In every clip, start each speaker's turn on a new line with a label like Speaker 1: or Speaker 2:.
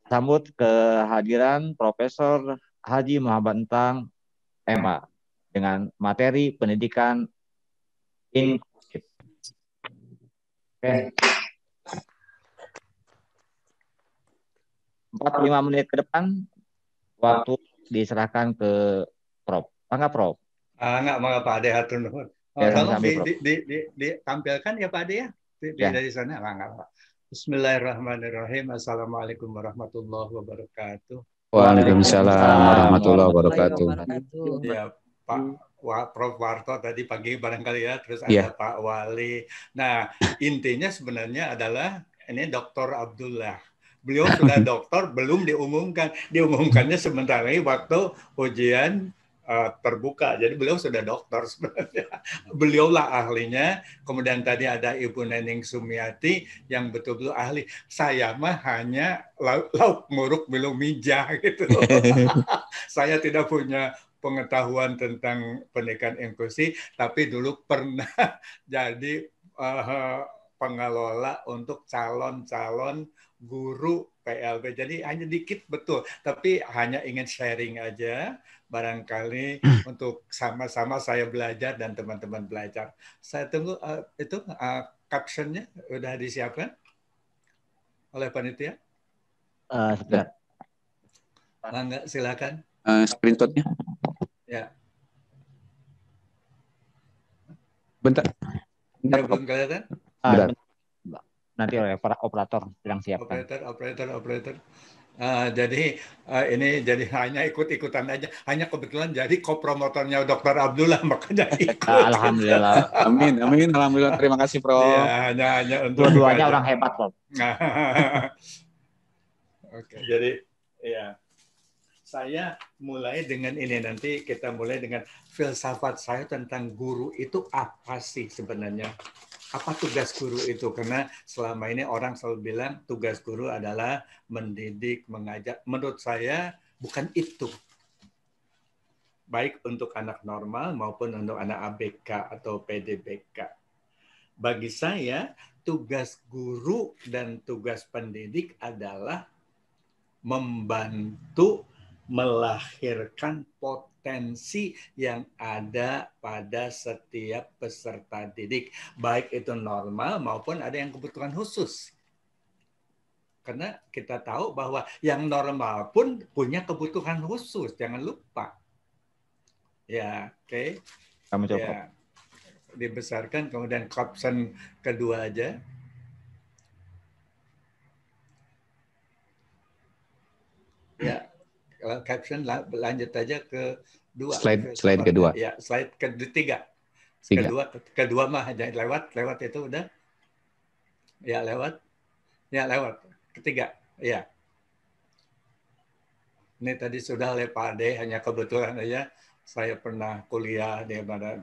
Speaker 1: sambut kehadiran Profesor Haji Muhammad Entang, MA, dengan materi pendidikan inklusif. Oke, 45 menit ke depan, waktu diserahkan ke Prof. Mangga, Prof.
Speaker 2: Enggak, mangga Pak Ade, hatur nuhun.
Speaker 1: Ya,
Speaker 2: Tolong
Speaker 1: sambil, Prof.
Speaker 2: ditampilkan ya Pak Ade ya,
Speaker 1: Ya.
Speaker 2: dari sana. Mangga Pak. Bismillahirrahmanirrahim. Assalamualaikum warahmatullahi wabarakatuh.
Speaker 3: Waalaikumsalam
Speaker 1: Waalaikumsalam
Speaker 3: warahmatullahi
Speaker 1: warahmatullahi
Speaker 3: wabarakatuh.
Speaker 1: wabarakatuh.
Speaker 2: Ya, Pak Prof. Warto tadi pagi barangkali ya, terus
Speaker 3: Iya.
Speaker 2: ada Pak Wali. Nah, intinya sebenarnya adalah ini Dr. Abdullah. Beliau sudah doktor, belum diumumkan. Diumumkannya sebentar lagi waktu ujian terbuka. Jadi beliau sudah dokter sebenarnya. Beliaulah ahlinya. Kemudian tadi ada Ibu Nening Sumiati yang betul-betul ahli. Saya mah hanya lauk nguruk belum mijah gitu. Saya tidak punya pengetahuan tentang pendidikan inklusi, tapi dulu pernah jadi pengelola untuk calon-calon guru PLB. Jadi hanya dikit betul, tapi hanya ingin sharing aja. Barangkali untuk sama-sama saya belajar dan teman-teman belajar. Saya tunggu itu captionnya udah disiapkan oleh panitia.
Speaker 1: Sebentar.
Speaker 2: Mangga, silakan.
Speaker 3: Screenshotnya.
Speaker 2: Ya.
Speaker 3: Bentar.
Speaker 2: Ya, belum kelihatan?
Speaker 3: Bentar.
Speaker 1: Nanti oleh para operator sedang siapkan.
Speaker 2: Operator. Jadi ini jadi hanya ikut-ikutan aja. Hanya kebetulan jadi kopromotornya Dr. Abdullah, makanya ikut.
Speaker 1: Alhamdulillah.
Speaker 3: Amin. Alhamdulillah. Terima kasih, Prof.
Speaker 2: Iya, hanya untuk
Speaker 1: Dua-duanya orang hebat, Prof.
Speaker 2: Oke, jadi ya. Saya mulai dengan ini, nanti kita mulai dengan filsafat saya tentang guru itu apa sih sebenarnya. Apa tugas guru itu? Karena selama ini orang selalu bilang tugas guru adalah mendidik, mengajar. Menurut saya bukan itu. Baik untuk anak normal maupun untuk anak ABK atau PDBK. Bagi saya, tugas guru dan tugas pendidik adalah membantu melahirkan potensi yang ada pada setiap peserta didik, baik itu normal maupun ada yang kebutuhan khusus. Karena kita tahu bahwa yang normal pun punya kebutuhan khusus, jangan lupa. Ya, oke.
Speaker 1: Kamu coba.
Speaker 2: Ya, dibesarkan, kemudian caption kedua aja. Ya, caption lanjut aja ke dua.
Speaker 3: Slide kedua.
Speaker 2: Ya, slide ketiga. Kedua mah aja lewat itu udah. Ya, lewat. Ketiga. Ya. Ini tadi sudah oleh Pak Ade, hanya kebetulan aja saya pernah kuliah di mana.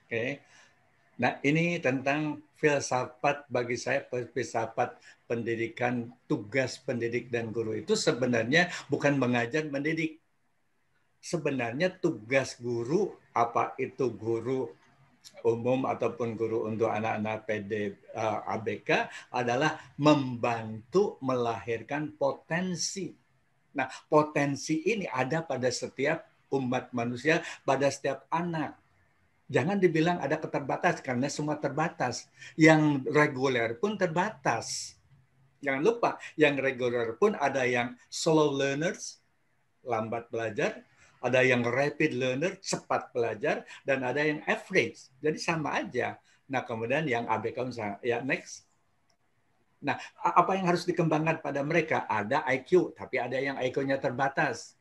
Speaker 2: Oke. Nah, ini tentang filsafat bagi saya, filsafat pendidikan, tugas pendidik dan guru itu sebenarnya bukan mengajar, mendidik. Sebenarnya tugas guru, apa itu guru umum ataupun guru untuk anak-anak ABK adalah membantu melahirkan potensi. Nah, potensi ini ada pada setiap umat manusia, pada setiap anak. Jangan dibilang ada keterbatasan, karena semua terbatas. Yang reguler pun terbatas. Jangan lupa, yang reguler pun ada yang slow learners, lambat belajar, ada yang rapid learner, cepat belajar, dan ada yang average. Jadi sama aja. Nah, kemudian yang ABK misalnya, ya next. Nah, apa yang harus dikembangkan pada mereka? Ada IQ, tapi ada yang IQ-nya terbatas.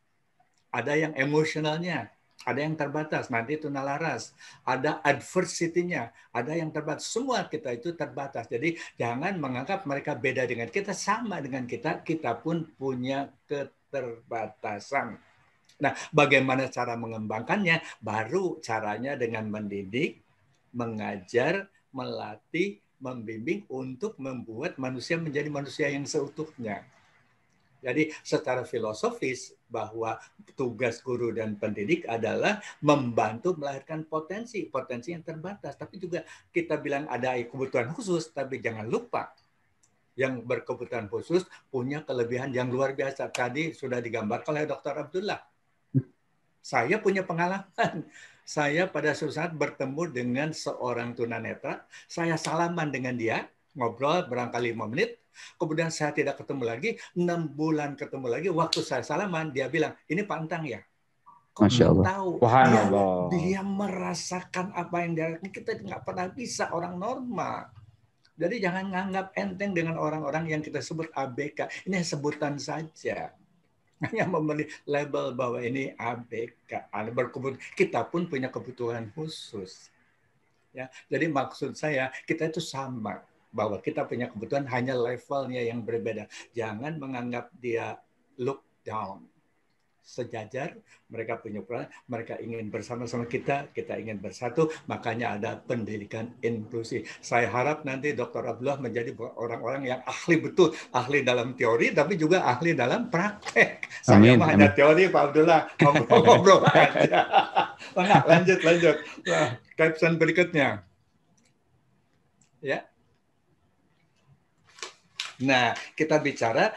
Speaker 2: Ada yang emosionalnya, ada yang terbatas, nanti itu nalaras. Ada adversity-nya, ada yang terbatas. Semua kita itu terbatas. Jadi jangan menganggap mereka beda dengan kita, sama dengan kita pun punya keterbatasan. Nah, bagaimana cara mengembangkannya? Baru caranya dengan mendidik, mengajar, melatih, membimbing untuk membuat manusia menjadi manusia yang seutuhnya. Jadi secara filosofis bahwa tugas guru dan pendidik adalah membantu melahirkan potensi yang terbatas. Tapi juga kita bilang ada kebutuhan khusus, tapi jangan lupa yang berkebutuhan khusus punya kelebihan yang luar biasa. Tadi sudah digambarkan oleh Dr. Abdullah. Saya punya pengalaman. Saya pada suatu saat bertemu dengan seorang tunanetra, saya salaman dengan dia, ngobrol barangkali 5 menit, kemudian saya tidak ketemu lagi, 6 bulan ketemu lagi, waktu saya salaman, dia bilang, ini Pak Entang ya? Kok
Speaker 3: Masya Allah.
Speaker 2: tahu?
Speaker 1: Subhanallah.
Speaker 2: Dia merasakan apa yang dia, kita nggak pernah bisa orang normal. Jadi jangan nganggap enteng dengan orang-orang yang kita sebut ABK. Ini sebutan saja. Hanya membeli label bahwa ini ABK. Kita pun punya kebutuhan khusus. Ya, jadi maksud saya kita itu sama bahwa kita punya kebutuhan hanya levelnya yang berbeda. Jangan menganggap dia look down. Sejajar, mereka punya peran, mereka ingin bersama-sama kita ingin bersatu, makanya ada pendidikan inklusi. Saya harap nanti Dr. Abdullah menjadi orang-orang yang ahli betul, ahli dalam teori, tapi juga ahli dalam praktek. Saya mah hanya teori, Pak Abdullah, ngobrol-ngobrol aja. Nah, lanjut. Nah, caption berikutnya. Ya. Nah, kita bicara,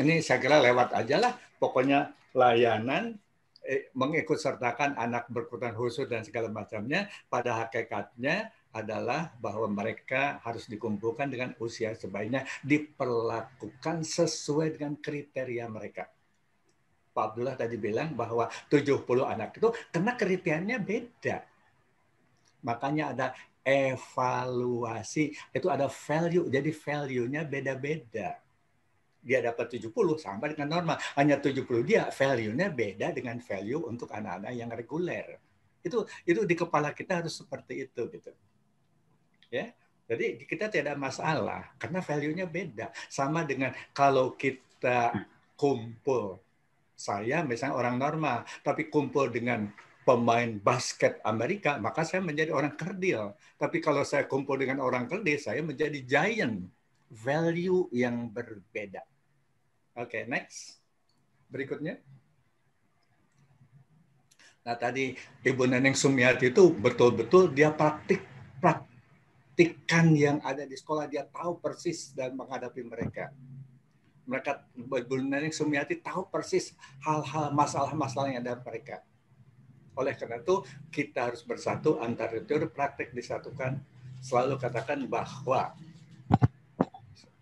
Speaker 2: ini saya kira lewat aja lah, pokoknya layanan mengikut sertakan anak berkebutuhan khusus dan segala macamnya, pada hakikatnya adalah bahwa mereka harus dikumpulkan dengan usia sebaiknya, diperlakukan sesuai dengan kriteria mereka. Pak Abdullah tadi bilang bahwa 70 anak itu karena kriterianya beda. Makanya ada evaluasi, itu ada value, jadi value-nya beda-beda. Dia dapat 70 sama dengan normal. Hanya 70 dia value-nya beda dengan value untuk anak-anak yang reguler. Itu di kepala kita harus seperti itu gitu. Ya. Jadi kita tidak masalah karena value-nya beda. Sama dengan kalau kita kumpul, saya misalnya orang normal, tapi kumpul dengan pemain basket Amerika, maka saya menjadi orang kerdil. Tapi kalau saya kumpul dengan orang kerdil, saya menjadi giant. Value yang berbeda. Oke, next. Berikutnya. Nah, tadi Ibu Neneng Sumiati itu betul-betul dia praktikan yang ada di sekolah. Dia tahu persis dan menghadapi mereka. Ibu Neneng Sumiati tahu persis hal-hal masalah-masalah yang ada mereka. Oleh karena itu, kita harus bersatu antara teori praktik disatukan. Selalu katakan bahwa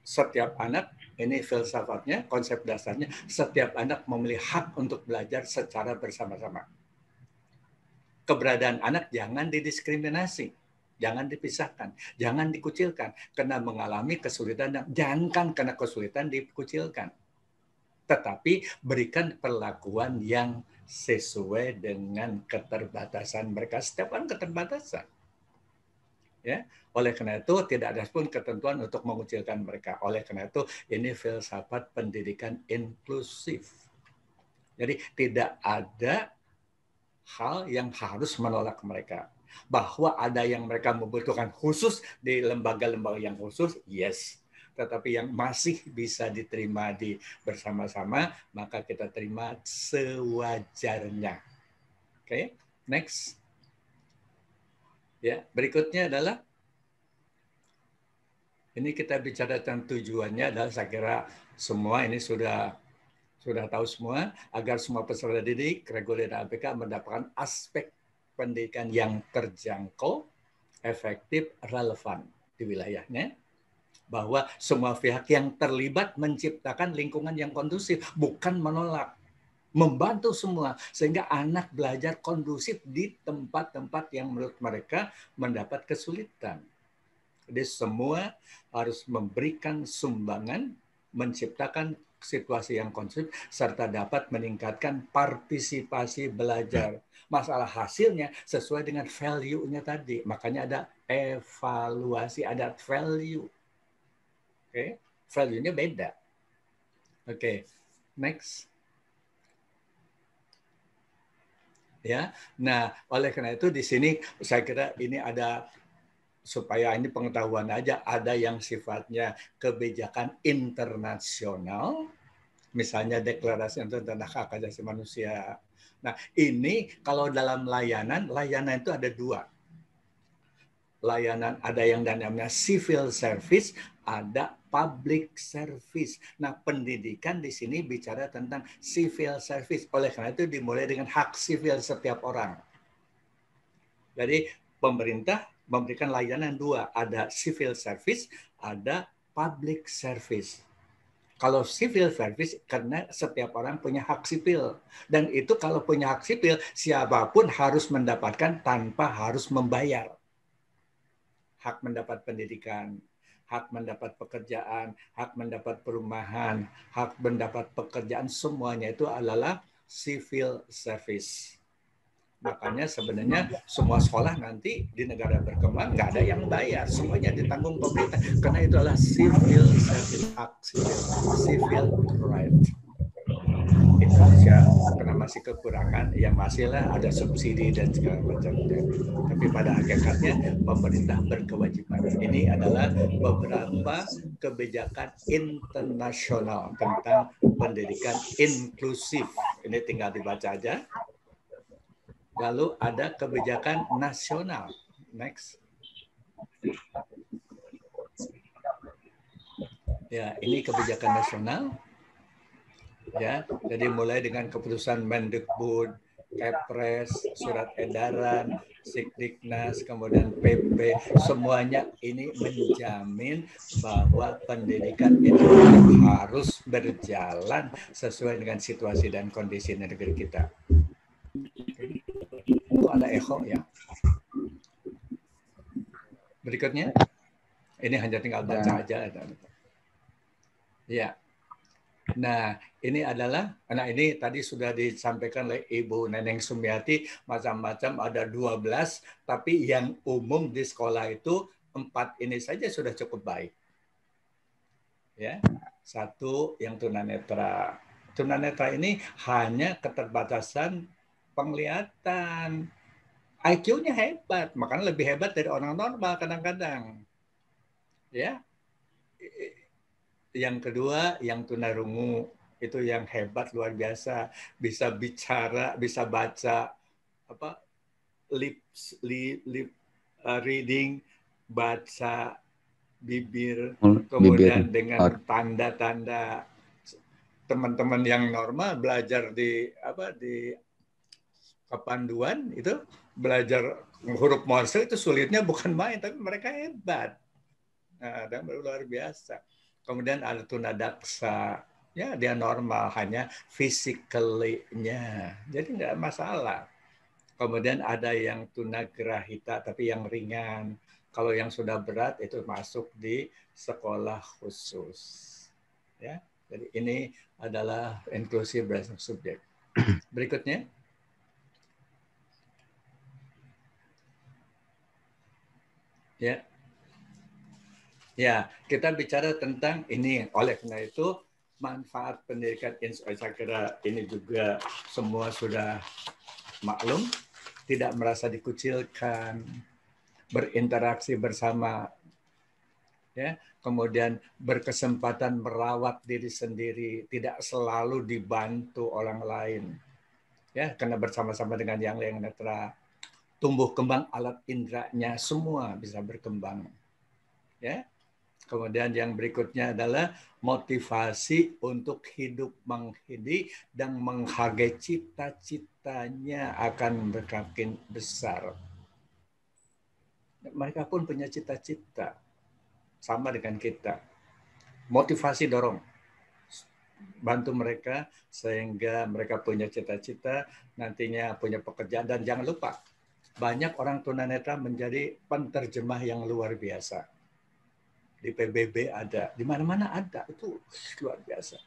Speaker 2: setiap anak, ini filsafatnya, konsep dasarnya, setiap anak memiliki hak untuk belajar secara bersama-sama. Keberadaan anak jangan didiskriminasi, jangan dipisahkan, jangan dikucilkan, karena mengalami kesulitan, jangan karena kesulitan dikucilkan. Tetapi berikan perlakuan yang sesuai dengan keterbatasan mereka. Setiap orang keterbatasan. Ya, oleh karena itu tidak ada pun ketentuan untuk mengucilkan mereka. Oleh karena itu ini filsafat pendidikan inklusif. Jadi tidak ada hal yang harus menolak mereka. Bahwa ada yang mereka membutuhkan khusus di lembaga-lembaga yang khusus, yes. Tetapi yang masih bisa diterima di bersama-sama, maka kita terima sewajarnya. Oke, next. Ya, berikutnya adalah ini kita bicara tentang tujuannya adalah saya kira semua ini sudah tahu semua agar semua peserta didik reguler dan ABK mendapatkan aspek pendidikan yang terjangkau, efektif, relevan di wilayahnya. Bahwa semua pihak yang terlibat menciptakan lingkungan yang kondusif, bukan menolak. Membantu semua sehingga anak belajar kondusif di tempat-tempat yang menurut mereka mendapat kesulitan. Jadi semua harus memberikan sumbangan, menciptakan situasi yang kondusif serta dapat meningkatkan partisipasi belajar. Masalah hasilnya sesuai dengan value-nya tadi. Makanya ada evaluasi, ada value. Oke, value-nya beda. Oke, next. Ya, nah oleh karena itu di sini saya kira ini ada supaya ini pengetahuan aja, ada yang sifatnya kebijakan internasional, misalnya deklarasi tentang hak asasi manusia. Nah ini kalau dalam layanan itu ada dua. Layanan ada yang namanya civil service, ada public service. Nah, pendidikan di sini bicara tentang civil service. Oleh karena itu dimulai dengan hak sivil setiap orang. Jadi pemerintah memberikan layanan dua, ada civil service, ada public service. Kalau civil service karena setiap orang punya hak sipil, dan itu kalau punya hak sipil siapapun harus mendapatkan tanpa harus membayar. Hak mendapat pendidikan, hak mendapat pekerjaan, hak mendapat perumahan, hak mendapat pekerjaan, semuanya itu adalah civil service. Makanya sebenarnya semua sekolah nanti di negara berkembang nggak ada yang bayar, semuanya ditanggung pemerintah karena itu adalah civil service, hak sipil, civil right. Indonesia karena masih kekurangan, ya masihlah ada subsidi dan segala macamnya. Tapi pada hakikatnya pemerintah berkewajiban. Ini adalah beberapa kebijakan internasional tentang pendidikan inklusif. Ini tinggal dibaca aja. Lalu ada kebijakan nasional. Next. Ya, ini kebijakan nasional. Ya, jadi mulai dengan keputusan Mendikbud, Kepres, surat edaran, Sikdiknas, kemudian PP, semuanya ini menjamin bahwa pendidikan itu harus berjalan sesuai dengan situasi dan kondisi negeri kita. Itu ada echo ya. Berikutnya, ini hanya tinggal baca aja. Ya. Nah, ini tadi sudah disampaikan oleh Ibu Neneng Sumiati, macam-macam ada 12, tapi yang umum di sekolah itu 4 ini saja sudah cukup baik. Ya. 1 yang tunanetra. Tunanetra ini hanya keterbatasan penglihatan. IQ-nya hebat, makanya lebih hebat dari orang normal kadang-kadang. Ya. Yang kedua, yang tunarungu, itu yang hebat luar biasa, bisa bicara, bisa baca lip reading, baca bibir, kemudian dengan tanda-tanda. Teman-teman yang normal belajar di kepanduan itu belajar huruf Morse itu sulitnya bukan main, tapi mereka hebat. Nah, dan luar biasa. Kemudian ada tunadaksa, ya dia normal, hanya physically-nya, jadi nggak masalah. Kemudian ada yang tunagrahita, tapi yang ringan. Kalau yang sudah berat itu masuk di sekolah khusus. Ya, jadi ini adalah inclusive belajar subjek. Berikutnya. Ya. Ya, kita bicara tentang ini. Oleh karena itu, manfaat pendidikan, saya kira ini juga semua sudah maklum, tidak merasa dikucilkan, berinteraksi bersama, ya, kemudian berkesempatan merawat diri sendiri, tidak selalu dibantu orang lain, ya, karena bersama-sama dengan yang lain netra, tumbuh kembang alat indranya semua bisa berkembang, ya. Kemudian yang berikutnya adalah motivasi untuk hidup menghidi dan menghargai cita-citanya akan bermakin besar. Mereka pun punya cita-cita sama dengan kita. Motivasi dorong. Bantu mereka sehingga mereka punya cita-cita, nantinya punya pekerjaan. Dan jangan lupa, banyak orang tunanetra menjadi penterjemah yang luar biasa. Di PBB ada, di mana-mana ada, itu luar biasa.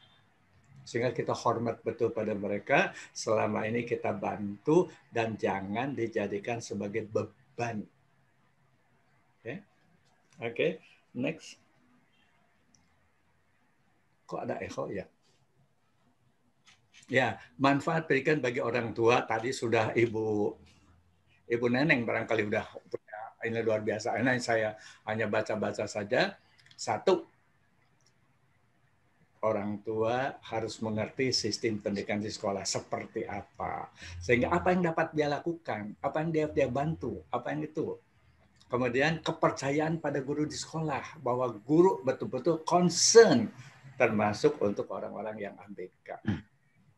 Speaker 2: Sehingga kita hormat betul pada mereka, selama ini kita bantu dan jangan dijadikan sebagai beban. Oke, next. Kok ada echo ya? Ya, manfaat pendidikan bagi orang tua tadi sudah Ibu Neneng barangkali udah punya, ini luar biasa. Ini saya hanya baca-baca saja. 1, orang tua harus mengerti sistem pendidikan di sekolah seperti apa. Sehingga apa yang dapat dia lakukan, apa yang dia bantu, apa yang itu. Kemudian kepercayaan pada guru di sekolah, bahwa guru betul-betul concern, termasuk untuk orang-orang yang ABK.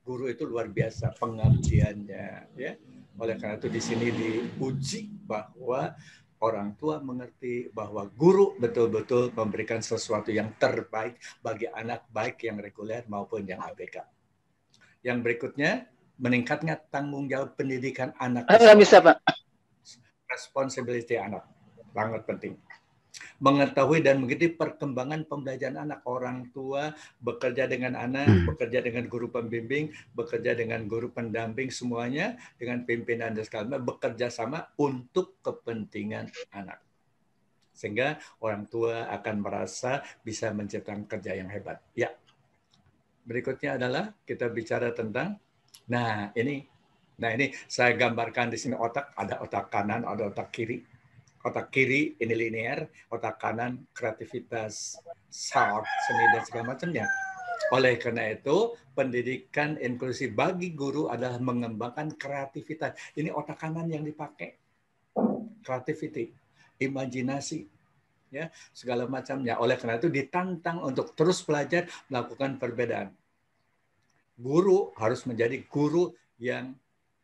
Speaker 2: Guru itu luar biasa pengabdiannya, ya. Oleh karena itu di sini diuji bahwa orang tua mengerti bahwa guru betul-betul memberikan sesuatu yang terbaik bagi anak, baik yang reguler maupun yang ABK. Yang berikutnya, meningkatnya tanggung jawab pendidikan anak di
Speaker 4: Nggak bisa,
Speaker 2: sekolah.
Speaker 4: Pak.
Speaker 2: Responsibility anak sangat penting. Mengetahui dan mengikuti perkembangan pembelajaran anak. Orang tua bekerja dengan anak, bekerja dengan guru pembimbing, bekerja dengan guru pendamping, semuanya dengan pimpinan dan segala macam, bekerja sama untuk kepentingan anak. Sehingga orang tua akan merasa bisa menciptakan kerja yang hebat. Ya. Berikutnya adalah kita bicara tentang, nah ini saya gambarkan di sini otak, ada otak kanan, ada otak kiri. Otak kiri ini linear, otak kanan kreativitas, art, seni dan segala macamnya. Oleh karena itu, pendidikan inklusif bagi guru adalah mengembangkan kreativitas. Ini otak kanan yang dipakai. Creativity, imajinasi, ya, segala macamnya. Oleh karena itu ditantang untuk terus belajar, melakukan perbedaan. Guru harus menjadi guru yang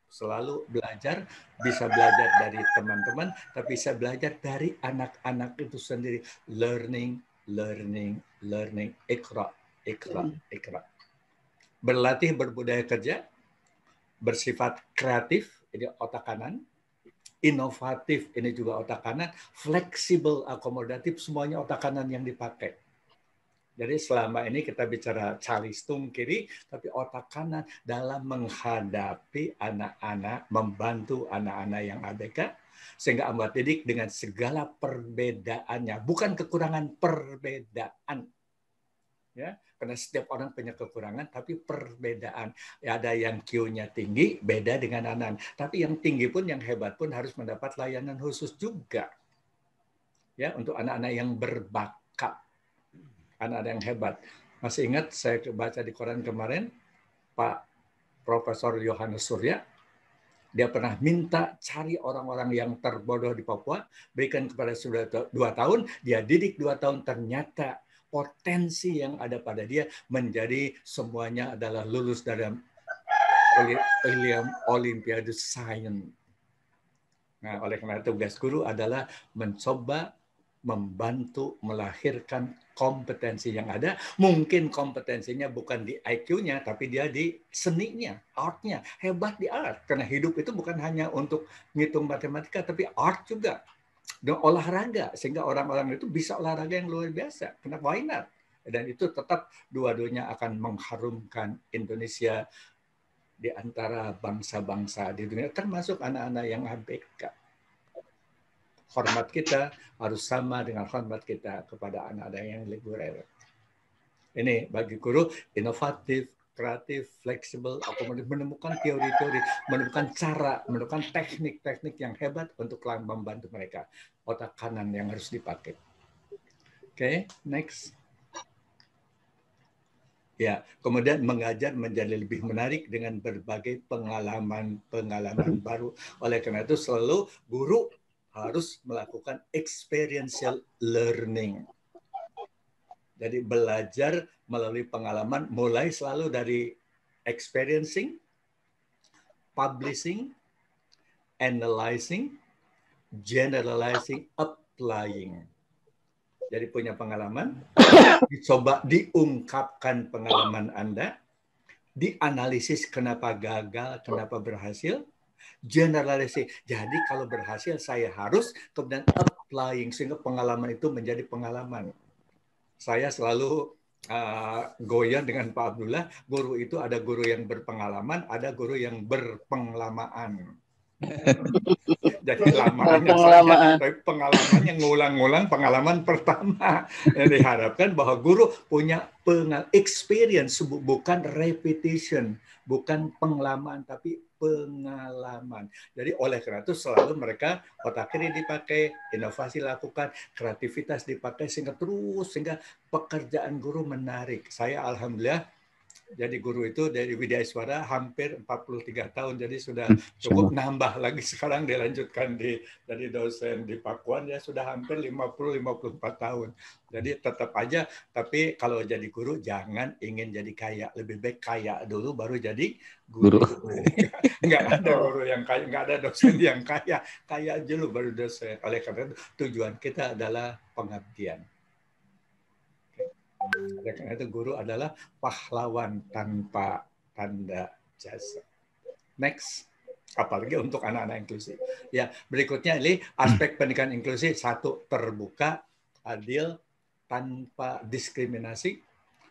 Speaker 2: selalu belajar, bisa belajar dari teman-teman, tapi bisa belajar dari anak-anak itu sendiri. Learning, learning, learning. Iqra, iqra, iqra. Berlatih berbudaya kerja, bersifat kreatif, ini otak kanan. Inovatif, ini juga otak kanan. Fleksibel, akomodatif, semuanya otak kanan yang dipakai. Jadi selama ini kita bicara calistung kiri, tapi otak kanan dalam menghadapi anak-anak, membantu anak-anak yang ABK, sehingga amat didik dengan segala perbedaannya, bukan kekurangan, perbedaan. Ya, karena setiap orang punya kekurangan, tapi perbedaan. Ya, ada yang Q-nya tinggi, beda dengan anak. Tapi yang tinggi pun, yang hebat pun harus mendapat layanan khusus juga. Ya, untuk anak-anak yang berbakat. Anak-anak yang hebat. Masih ingat saya baca di koran kemarin, Pak Profesor Yohanes Surya, dia pernah minta cari orang-orang yang terbodoh di Papua, berikan kepada sudah 2 tahun, dia didik 2 tahun, ternyata potensi yang ada pada dia menjadi semuanya adalah lulus dari Olimpiade Science. Nah, oleh karena itu tugas guru adalah mencoba membantu melahirkan kompetensi yang ada. Mungkin kompetensinya bukan di IQ-nya, tapi dia di seninya, art-nya. Hebat di art. Karena hidup itu bukan hanya untuk ngitung matematika, tapi art juga. Dan olahraga. Sehingga orang-orang itu bisa olahraga yang luar biasa. Kenapa? Why not? Dan itu tetap dua-duanya akan mengharumkan Indonesia di antara bangsa-bangsa di dunia, termasuk anak-anak yang ABK. Hormat kita harus sama dengan hormat kita kepada anak-anak yang reguler. Ini bagi guru inovatif, kreatif, fleksibel, akomodatif, menemukan teori-teori, menemukan cara, menemukan teknik-teknik yang hebat untuk membantu mereka. Otak kanan yang harus dipakai. Oke, next. Ya, kemudian mengajar menjadi lebih menarik dengan berbagai pengalaman-pengalaman baru. Oleh karena itu selalu guru harus melakukan experiential learning. Jadi belajar melalui pengalaman, mulai selalu dari experiencing, publishing, analyzing, generalizing, applying. Jadi punya pengalaman, dicoba diungkapkan pengalaman Anda, dianalisis kenapa gagal, kenapa berhasil, generalisasi. Jadi kalau berhasil saya harus, kemudian applying, sehingga pengalaman itu menjadi pengalaman. Saya selalu goyang dengan Pak Abdullah, guru itu ada guru yang berpengalaman, ada guru yang berpenglamaan. Jadi lamanya saya, tapi pengalamannya ngulang-ngulang pengalaman pertama. Yang diharapkan bahwa guru punya experience, bukan repetition, bukan pengalaman, tapi pengalaman. Jadi oleh karena itu selalu mereka otak kiri dipakai, inovasi lakukan, kreativitas dipakai, sehingga pekerjaan guru menarik. Saya alhamdulillah Jadi guru itu dari Widya Iswara hampir 43 tahun, jadi sudah cukup nambah lagi sekarang dilanjutkan dari dosen di Pakuan ya sudah hampir 50-54 tahun. Jadi tetap aja, tapi kalau jadi guru jangan ingin jadi kaya, lebih baik kaya dulu baru jadi guru. Nggak ada guru yang kaya, nggak ada dosen yang kaya dulu baru dosen. Oleh karena itu tujuan kita adalah pengabdian. Oleh karena itu guru adalah pahlawan tanpa tanda jasa. Next, apalagi untuk anak-anak inklusi. Ya, berikutnya ini aspek pendidikan inklusi. Satu, terbuka, adil, tanpa diskriminasi,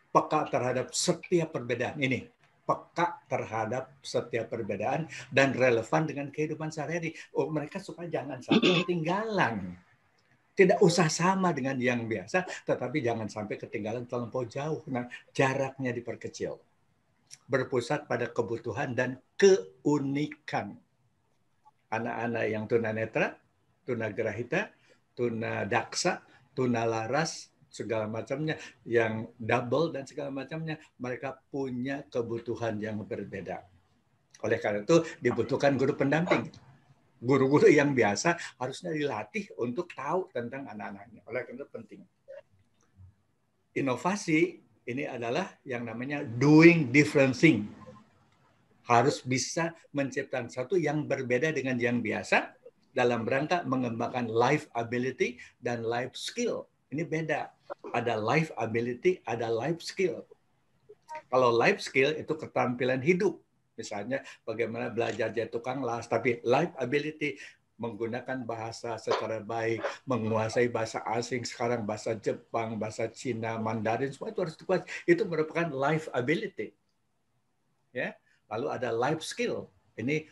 Speaker 2: peka terhadap setiap perbedaan. Ini, peka terhadap setiap perbedaan dan relevan dengan kehidupan sehari-hari. Oh, mereka supaya jangan sampai ketinggalan. Tidak usah sama dengan yang biasa, tetapi jangan sampai ketinggalan terlampau jauh. Nah, jaraknya diperkecil. Berpusat pada kebutuhan dan keunikan anak-anak yang tunanetra, tunagrahita, tunadaksa, tunalaras, segala macamnya, yang double dan segala macamnya, mereka punya kebutuhan yang berbeda. Oleh karena itu dibutuhkan guru pendamping. Guru-guru yang biasa harusnya dilatih untuk tahu tentang anak-anaknya. Oleh karena itu penting. Inovasi ini adalah yang namanya doing different thing. Harus bisa menciptakan sesuatu yang berbeda dengan yang biasa dalam rangka mengembangkan life ability dan life skill. Ini beda. Ada life ability, ada life skill. Kalau life skill itu keterampilan hidup. Misalnya bagaimana belajar jadi tukang las, tapi life ability menggunakan bahasa secara baik, menguasai bahasa asing, sekarang bahasa Jepang, bahasa Cina, Mandarin, semua itu harus dikuasai. Itu merupakan life ability. Ya, lalu ada life skill. Ini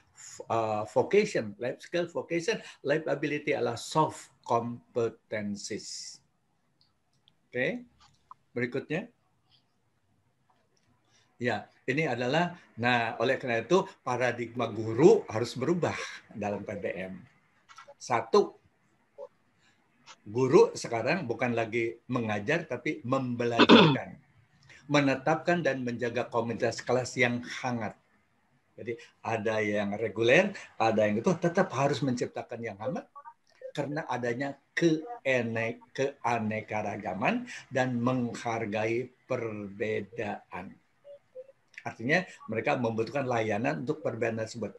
Speaker 2: vocation, life skill, vocation, life ability adalah soft competencies. Oke, berikutnya. Ya, ini adalah, nah oleh karena itu paradigma guru harus berubah dalam PBM. Satu, guru sekarang bukan lagi mengajar tapi membelajarkan. Menetapkan dan menjaga komunitas kelas yang hangat. Jadi ada yang reguler, ada yang itu tetap harus menciptakan yang hangat karena adanya keanekaragaman dan menghargai perbedaan. Artinya mereka membutuhkan layanan untuk perbedaan tersebut.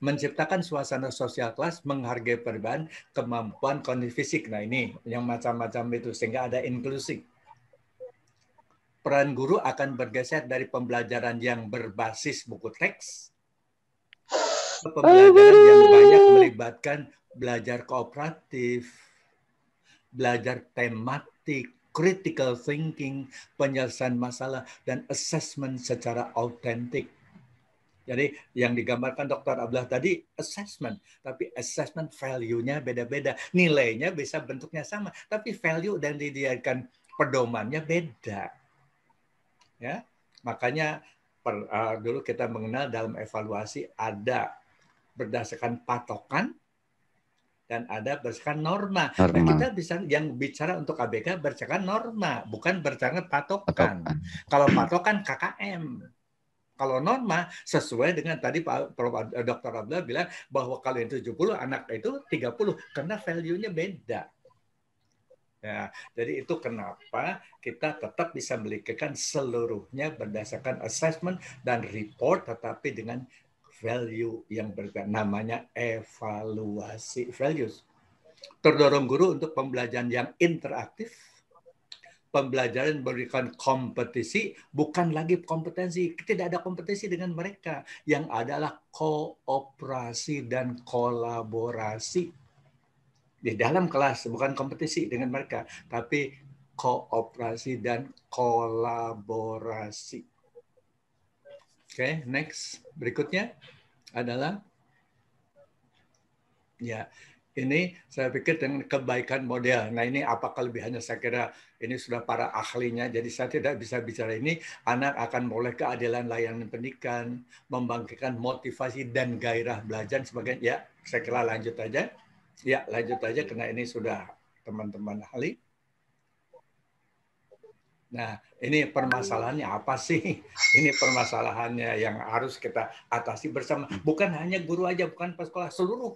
Speaker 2: Menciptakan suasana sosial kelas, menghargai perbedaan, kemampuan kondisi fisik. Nah ini yang macam-macam itu, sehingga ada inklusi. Peran guru akan bergeser dari pembelajaran yang berbasis buku teks ke pembelajaran yang banyak melibatkan belajar kooperatif, belajar tematik, critical thinking, penyelesaian masalah, dan assessment secara autentik. Jadi yang digambarkan Dr. Abdullah tadi assessment, tapi assessment value-nya beda-beda. Nilainya bisa bentuknya sama, tapi value dan dijadikan pedomannya beda. Ya, makanya dulu kita mengenal dalam evaluasi ada berdasarkan patokan dan ada berdasarkan norma. Nah, kita bisa yang bicara untuk ABK berdasarkan norma, bukan berdasarkan patokan. Kalau patokan KKM. Kalau norma sesuai dengan tadi Pak Dr. Abdullah bilang bahwa kalau yang 70 anak itu 30 karena value-nya beda. Ya, jadi itu kenapa kita tetap bisa memiliki seluruhnya berdasarkan assessment dan report tetapi dengan value yang berbeda, namanya evaluasi values. Terdorong guru untuk pembelajaran yang interaktif, pembelajaran memberikan kompetisi, bukan lagi kompetensi. Tidak ada kompetisi dengan mereka. Yang adalah kooperasi dan kolaborasi. Di dalam kelas, bukan kompetisi dengan mereka. Tapi kooperasi dan kolaborasi. Oke, next. Berikutnya adalah, ya, ini saya pikir dengan kebaikan model. Nah ini apa kelebihannya? Saya kira ini sudah para ahlinya, jadi saya tidak bisa bicara ini. Anak akan memperoleh keadilan layanan pendidikan, membangkitkan motivasi dan gairah belajar sebagainya. Ya, saya kira lanjut aja. Ya, lanjut aja karena ini sudah teman-teman ahli. Nah, ini permasalahannya apa sih? Ini permasalahannya yang harus kita atasi bersama. Bukan hanya guru aja, bukan sekolah, seluruh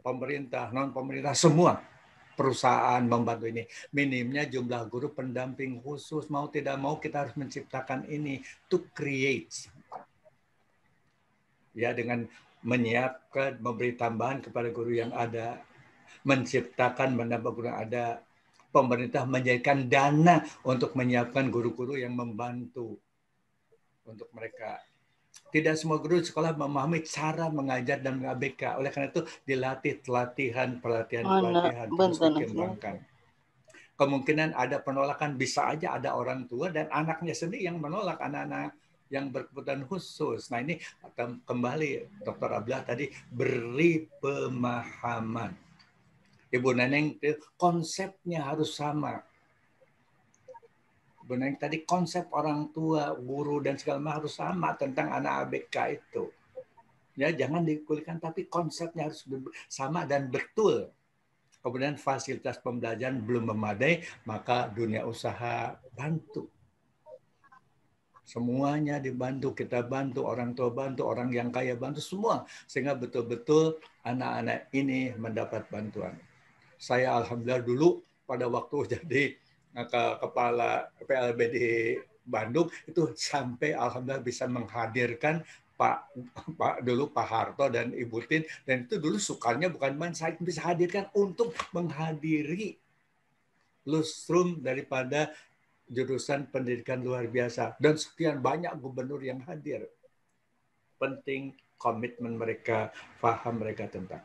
Speaker 2: pemerintah, non-pemerintah, semua perusahaan membantu ini. Minimnya jumlah guru pendamping khusus. Mau tidak mau kita harus menciptakan ini to create. Ya, dengan menyiapkan, memberi tambahan kepada guru yang ada, menciptakan, menambah guru yang ada. Pemerintah menyediakan dana untuk menyiapkan guru-guru yang membantu untuk mereka. Tidak semua guru di sekolah memahami cara mengajar dan meng-ABK. Oleh karena itu dilatih pelatihan terus dikembangkan. Kemungkinan ada penolakan, bisa aja ada orang tua dan anaknya sendiri yang menolak, anak-anak yang berkebutuhan khusus. Nah ini kembali Dr. Ablah tadi, beri pemahaman. Ibu Neneng, konsepnya harus sama. Ibu Neneng tadi, konsep orang tua, guru, dan segala macam harus sama tentang anak ABK itu. Ya, jangan dikulikan, tapi konsepnya harus sama dan betul. Kemudian fasilitas pembelajaran belum memadai, maka dunia usaha bantu. Semuanya dibantu, kita bantu, orang tua bantu, orang yang kaya bantu, semua. Sehingga betul-betul anak-anak ini mendapat bantuan. Saya alhamdulillah dulu pada waktu jadi kepala PLB di Bandung itu sampai alhamdulillah bisa menghadirkan Pak Harto dan Ibu Tin, dan itu dulu sukanya bukan main, saya bisa hadirkan untuk menghadiri lustrum daripada jurusan pendidikan luar biasa, dan sekian banyak gubernur yang hadir. Penting komitmen mereka, paham mereka tentang.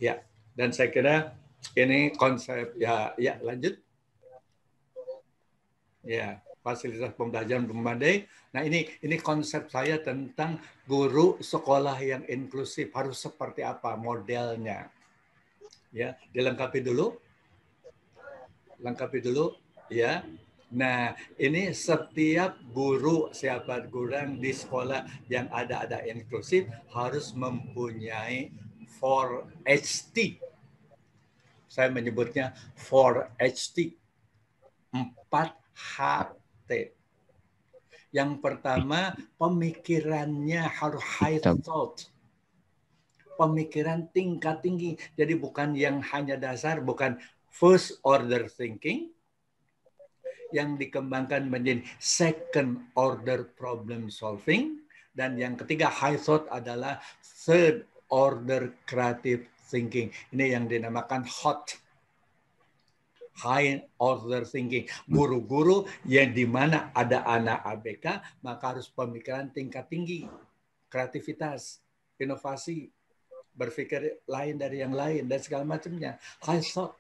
Speaker 2: Ya, dan saya kira ini konsep ya lanjut. Ya, fasilitas pembelajaran memadai. Nah, ini konsep saya tentang guru sekolah yang inklusif harus seperti apa modelnya. Ya, dilengkapi dulu. Lengkapi dulu ya. Nah, ini setiap guru, siapa guru di sekolah yang ada inklusif harus mempunyai 4HT. Saya menyebutnya 4HT. 4HT. Yang pertama, pemikirannya harus high thought. Pemikiran tingkat tinggi. Jadi bukan yang hanya dasar, bukan first order thinking, yang dikembangkan menjadi second order problem solving, dan yang ketiga high thought adalah third order creative thinking. Ini yang dinamakan HOT. High order thinking. Guru-guru yang di mana ada anak ABK, maka harus pemikiran tingkat tinggi, kreativitas, inovasi, berpikir lain dari yang lain, dan segala macamnya. High thought.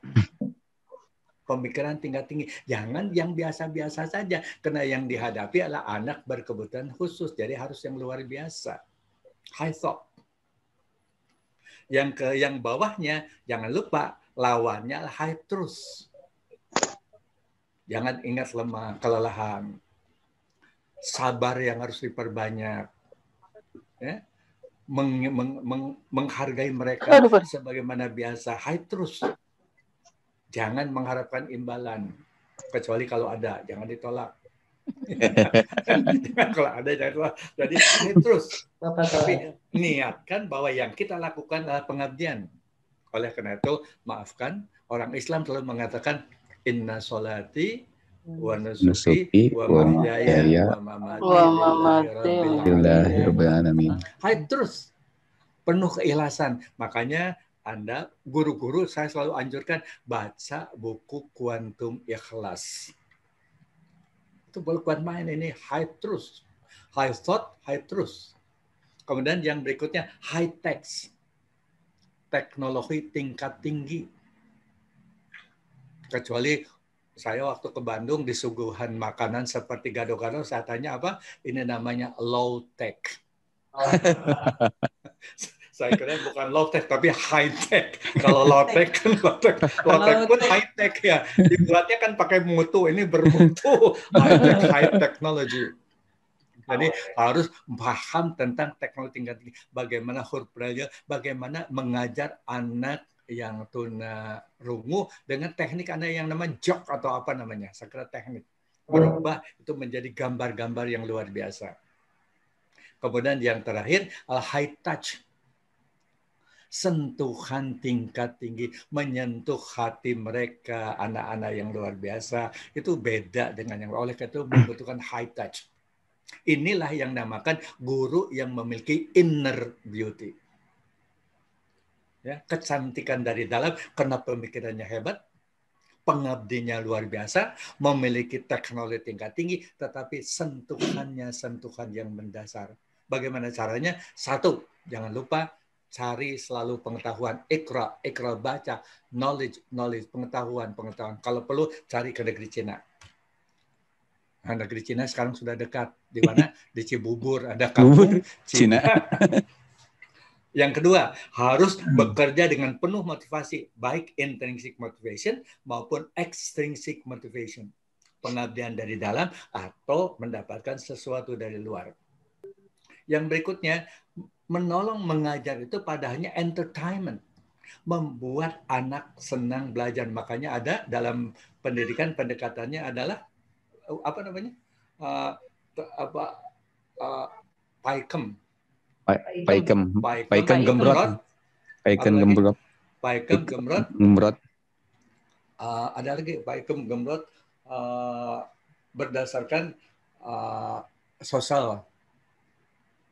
Speaker 2: Pemikiran tingkat tinggi. Jangan yang biasa-biasa saja, karena yang dihadapi adalah anak berkebutuhan khusus, jadi harus yang luar biasa. High thought. Yang bawahnya, jangan lupa lawannya adalah high truth. Jangan ingat lemah, kelelahan. Sabar yang harus diperbanyak. Ya. Menghargai mereka sebagaimana biasa. High truth. Jangan mengharapkan imbalan. Kecuali kalau ada, jangan ditolak. Jangan kalau ada, jangan ditolak. Jadi high truth. Tapi niatkan bahwa yang kita lakukan adalah pengabdian. Oleh karena itu, maafkan, orang Islam selalu mengatakan inna sholati wa nusuki wa mahyaya wa mamati lillahi rabbil alamin. High truth, penuh keikhlasan. Makanya Anda, guru-guru, saya selalu anjurkan baca buku Kuantum Ikhlas. Itu bukan main, ini high truth. High thought, high truth. Kemudian yang berikutnya high tech. Teknologi tingkat tinggi. Kecuali saya waktu ke Bandung disuguhan makanan seperti gado-gado, saya tanya apa? Ini namanya low tech. Saya kira bukan low tech tapi high tech. Kalau low tech kan low tech pun high tech ya. Dibuatnya kan pakai mutu, ini bermutu. High technology. Jadi harus paham tentang teknologi tingkat tinggi. Bagaimana huruf braille, bagaimana mengajar anak yang tuna rungu dengan teknik Anda yang namanya jog atau apa namanya, saya kira teknik berubah itu menjadi gambar-gambar yang luar biasa. Kemudian yang terakhir high touch, sentuhan tingkat tinggi, menyentuh hati mereka, anak-anak yang luar biasa, itu beda dengan yang oleh karena itu membutuhkan high touch. Inilah yang namakan guru yang memiliki inner beauty. Ya, kecantikan dari dalam karena pemikirannya hebat, pengabdinya luar biasa, memiliki teknologi tingkat tinggi, tetapi sentuhannya sentuhan yang mendasar. Bagaimana caranya? Satu, jangan lupa cari selalu pengetahuan, ikra baca, knowledge, pengetahuan. Kalau perlu cari ke negeri Cina. Nah, negeri Cina sekarang sudah dekat. Di mana? Di Cibubur ada kampung Cina. Yang kedua, harus bekerja dengan penuh motivasi, baik intrinsic motivation maupun extrinsic motivation. Pengabdian dari dalam atau mendapatkan sesuatu dari luar. Yang berikutnya, menolong mengajar itu pada hanya entertainment. Membuat anak senang belajar. Makanya ada dalam pendidikan pendekatannya adalah apa namanya? PAIKEM.
Speaker 3: Paikem gembrot.
Speaker 2: Ada lagi Paikem gembrot berdasarkan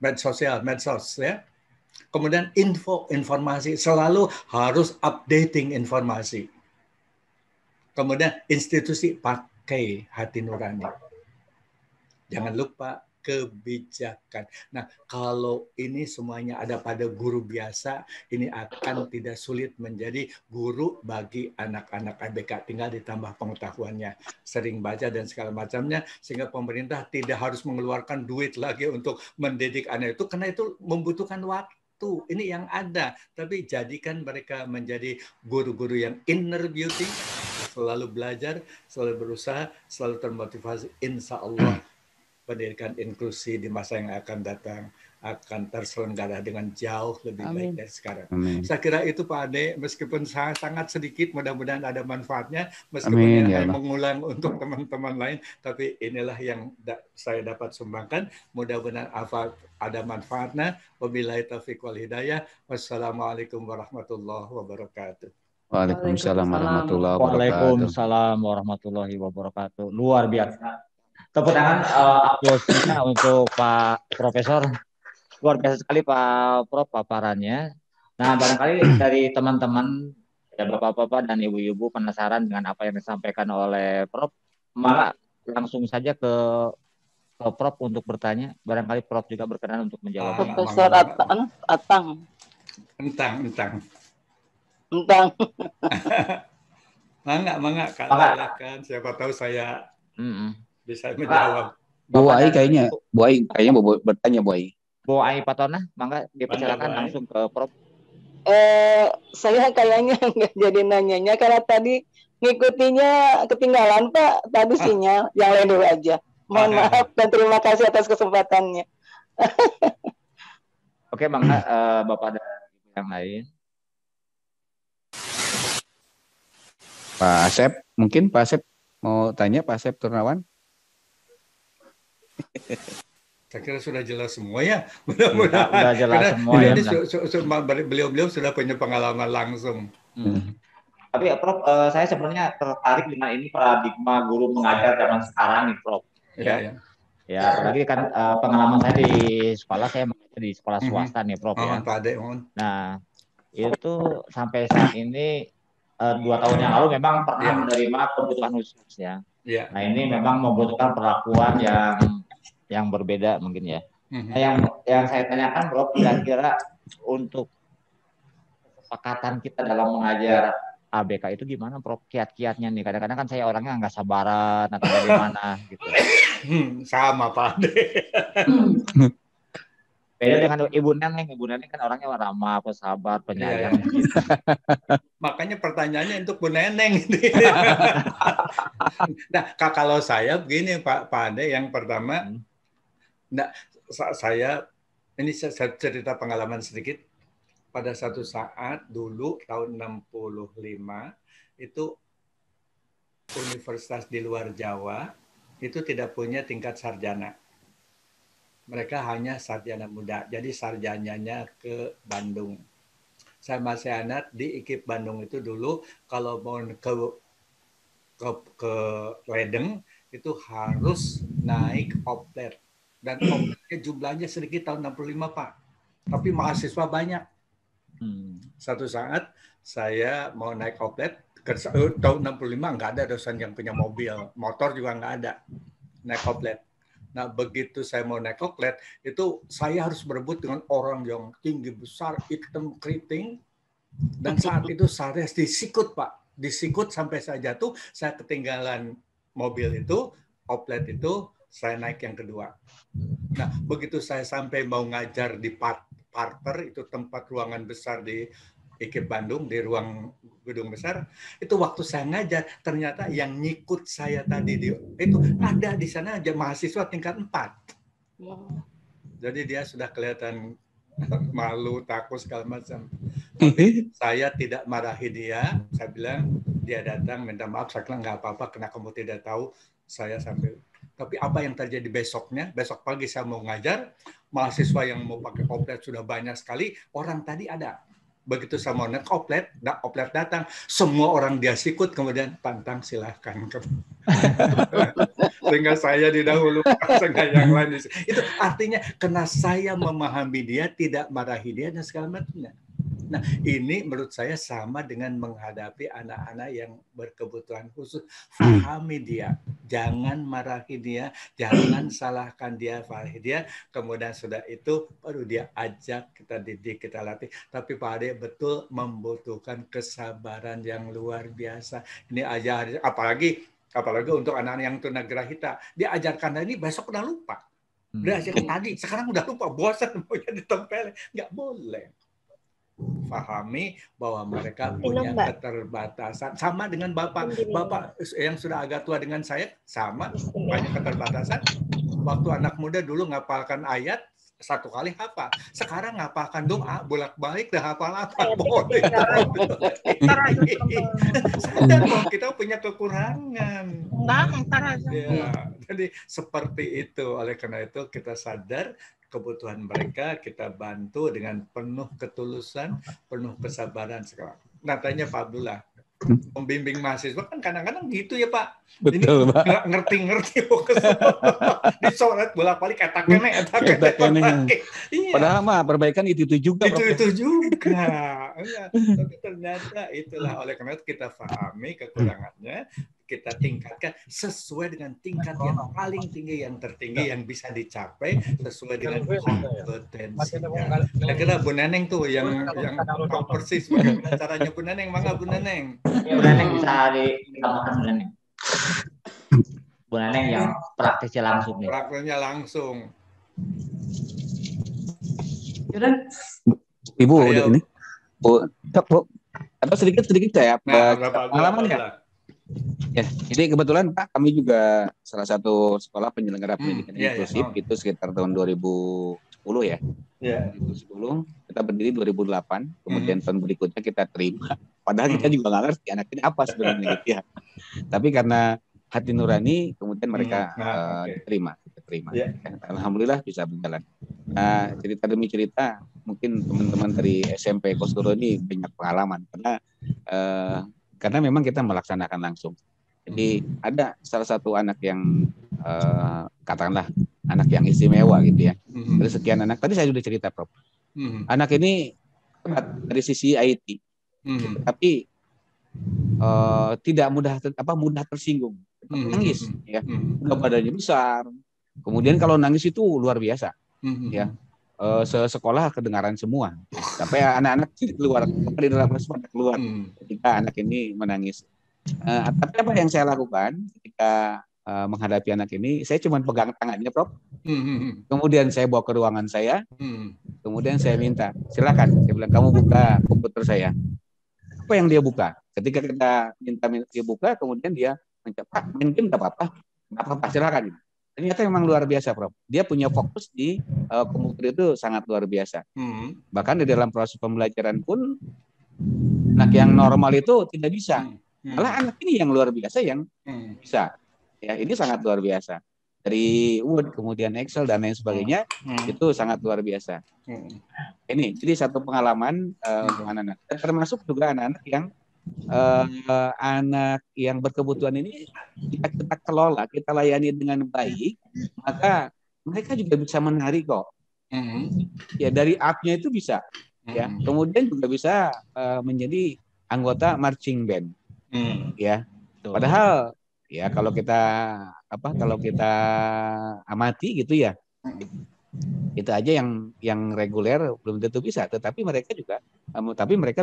Speaker 2: medsos ya. Kemudian informasi selalu harus updating informasi. Kemudian institusi pakai hati nurani. Jangan lupa kebijakan. Nah, kalau ini semuanya ada pada guru biasa, ini akan tidak sulit menjadi guru bagi anak-anak ABK. Tinggal ditambah pengetahuannya, sering baca dan segala macamnya, sehingga pemerintah tidak harus mengeluarkan duit lagi untuk mendidik anak itu, karena itu membutuhkan waktu. Ini yang ada, tapi jadikan mereka menjadi guru-guru yang inner beauty, selalu belajar, selalu berusaha, selalu termotivasi. Insya Allah pendidikan inklusi di masa yang akan datang akan terselenggara dengan jauh lebih baik dari sekarang.
Speaker 3: Amin.
Speaker 2: Saya kira itu Pak Ade, meskipun sangat sedikit, mudah-mudahan ada manfaatnya, meskipun hanya mengulang untuk teman-teman lain, tapi inilah yang saya dapat sumbangkan. Mudah-mudahan ada manfaatnya. Wabillahi taufiq wal hidayah. Wassalamualaikum warahmatullahi wabarakatuh.
Speaker 3: Waalaikumsalam warahmatullahi wabarakatuh.
Speaker 1: Waalaikumsalam warahmatullahi wabarakatuh. Luar biasa. Tepuk tangan aplausnya untuk Pak Profesor. Luar biasa sekali Pak Prof paparannya. Nah, barangkali dari teman-teman, ya Bapak-bapak dan Ibu-ibu penasaran dengan apa yang disampaikan oleh Prof, maka langsung saja ke Prof untuk bertanya. Barangkali Prof juga berkenan untuk menjawab.
Speaker 4: Profesor Atang.
Speaker 2: Entang. Mangga, Kak, silakan. Siapa tahu saya bisa menjawab.
Speaker 3: Bu Ai kayaknya mau bertanya Bu Ai.
Speaker 1: Bu Ai Patona, mangga dipersilakan langsung ke Prof.
Speaker 4: Saya kayaknya nggak jadi nanyanya karena tadi ngikutinya ketinggalan Pak. Tadi sinyal, yang lain dulu aja. Mohon maaf dan terima kasih atas kesempatannya.
Speaker 1: Oke, mangga Bapak dan yang lain.
Speaker 3: Pak Asep, mungkin Pak Asep mau tanya, Pak Asep Turnawan?
Speaker 2: Saya kira sudah jelas semua ya. Mudah-mudahan.
Speaker 1: Sudah jelas semua ya.
Speaker 2: Beliau sudah punya pengalaman langsung.
Speaker 1: Tapi Prof, saya sebenarnya tertarik dengan ini paradigma guru mengajar zaman sekarang nih Prof. Ya, apalagi kan pengalaman saya di sekolah, saya di sekolah swasta nih Prof ya. Nah, itu sampai saat ini 2 tahun yang lalu memang pernah menerima kebutuhan khusus ya. Nah, ini memang membutuhkan perlakuan yang berbeda mungkin ya. Nah, yang saya tanyakan Prof, kira-kira untuk kesepakatan kita dalam mengajar ABK itu gimana Prof, kiat-kiatnya nih? Kadang-kadang kan saya orangnya nggak sabaran atau bagaimana gitu.
Speaker 2: Sama Pak Ade.
Speaker 1: Beda dengan Ibu Neneng kan orangnya ramah, pesabar, penyayang. Gitu.
Speaker 2: Makanya pertanyaannya untuk Bu Neneng. Nah, kalau saya begini Pak Ade, yang pertama, saya cerita pengalaman sedikit. pada satu saat dulu tahun 65 itu universitas di luar Jawa itu tidak punya tingkat sarjana. Mereka hanya sarjana muda. Jadi sarjananya ke Bandung. Saya masih anak di IKIP Bandung itu dulu kalau mau ke Ledeng itu harus naik oplet. Dan opletnya jumlahnya sedikit tahun 65, Pak. Tapi mahasiswa banyak. Satu saat saya mau naik oplet, tahun 65 nggak ada dosen yang punya mobil, motor juga nggak ada, naik oplet. Nah, begitu saya mau naik oplet, itu saya harus berebut dengan orang yang tinggi besar, hitam keriting, dan saat itu saya disikut, Pak. Disikut sampai saya jatuh, saya ketinggalan mobil itu, oplet itu, saya naik yang kedua. Nah, begitu saya sampai mau ngajar di parter, itu tempat ruangan besar di IKIP Bandung, di ruang gedung besar, itu waktu saya ngajar, ternyata yang nyikut saya tadi itu ada di sana aja mahasiswa tingkat 4. Jadi dia sudah kelihatan malu, takut, segala macam. Tapi saya tidak marahi dia, saya bilang, dia datang, minta maaf, saya bilang, nggak apa-apa, karena kamu tidak tahu, saya sampai. Tapi apa yang terjadi besoknya, besok pagi saya mau ngajar, mahasiswa yang mau pakai oplet sudah banyak sekali, orang tadi ada. Begitu saya mau naik oplet datang, semua orang dia sikut, kemudian pantang silahkan. Sehingga saya didahulukan, sehingga yang lain. Itu artinya karena saya memahami dia, tidak marahi dia, dan segala macamnya. Nah, ini menurut saya sama dengan menghadapi anak-anak yang berkebutuhan khusus. Fahami dia, jangan marahi dia, jangan salahkan dia, fahami dia. Kemudian sudah itu baru dia ajak, kita didik, kita latih. Tapi Pak Ade betul membutuhkan kesabaran yang luar biasa. Ini aja, apalagi untuk anak-anak yang tunagrahita, dia ajarkan ini besok udah lupa. Dia ajarkan tadi, sekarang udah lupa, bosan mau jadi tempel, nggak boleh. Pahami bahwa mereka punya keterbatasan, sama dengan bapak yang sudah agak tua dengan saya, sama banyak keterbatasan. Waktu anak muda dulu ngapalkan ayat 1 kali hafal, sekarang ngapalkan doa bolak-balik dah hafal apa boleh. Sadar bahwa kita punya kekurangan. Ya, jadi seperti itu. Oleh karena itu kita sadar kebutuhan mereka, kita bantu dengan penuh ketulusan, penuh kesabaran sekarang. Natanya Pak Abdullah, membimbing mahasiswa kan kadang-kadang gitu ya Pak.
Speaker 3: Betul,
Speaker 2: ini
Speaker 3: Pak.
Speaker 2: Nggak ngerti-ngerti. Disolat bolak-balik etak kene.
Speaker 3: Iya. Padahal mah perbaikan itu juga.
Speaker 2: Itu juga. Tapi ternyata itulah, oleh karena itu kita pahami kekurangannya, kita tingkatkan sesuai dengan tingkat yang paling tinggi, yang tertinggi, yang bisa dicapai sesuai dengan kompetensinya. Kira-kira Bu Neneng tuh yang tahu persis bagaimana caranya. Bu Neneng, mangga Bu Neneng.
Speaker 1: Bu Neneng bisa ditambahkan Bu Neneng. Bu Neneng yang praktisnya langsung nih.
Speaker 2: Praktisnya langsung.
Speaker 3: Ibu udah ini. Bu, atau sedikit saya pengalaman ya. Ya, jadi kebetulan Pak, kami juga salah satu sekolah penyelenggara pendidikan inklusif itu sekitar tahun 2010 ya. 2010 kita berdiri 2008, kemudian tahun berikutnya kita terima. Padahal kita juga nggak ngerti anak ini apa sebenarnya gitu ya. Tapi karena hati nurani, kemudian mereka diterima. Ya, alhamdulillah bisa berjalan. Nah, cerita demi cerita, mungkin teman-teman dari SMP Kosgoro ini banyak pengalaman karena memang kita melaksanakan langsung. Jadi ada salah satu anak yang katakanlah anak yang istimewa gitu ya. Dari sekian anak, tadi saya sudah cerita Prof. Anak ini dari sisi IT, tapi tidak mudah tersinggung, nangis ya. Udah badannya besar. Kemudian kalau nangis itu luar biasa, ya. Sekolah kedengaran semua, sampai anak-anak keluar di dalam keluar ketika anak ini menangis. Tapi apa yang saya lakukan ketika menghadapi anak ini, saya cuma pegang tangannya, Prof. Kemudian saya bawa ke ruangan saya, kemudian saya minta, silakan, saya bilang kamu buka komputer saya. Apa yang dia buka? Ketika kita minta dia buka, kemudian dia minta, Pak, main game nggak apa-apa, silakan. ternyata memang luar biasa, Prof. Dia punya fokus di komputer itu sangat luar biasa. Bahkan di dalam proses pembelajaran pun anak yang normal itu tidak bisa. Malah anak ini yang luar biasa yang bisa. Ya, ini sangat luar biasa. Dari Word, kemudian Excel dan lain sebagainya, itu sangat luar biasa. Ini jadi satu pengalaman untuk anak-anak. Termasuk juga anak-anak yang berkebutuhan ini kita kelola, kita layani dengan baik, maka mereka juga bisa menari kok. Ya, dari art-nya itu bisa. Ya, kemudian juga bisa menjadi anggota marching band. Ya, padahal ya kalau kita amati gitu ya, itu aja yang reguler belum tentu bisa, tetapi mereka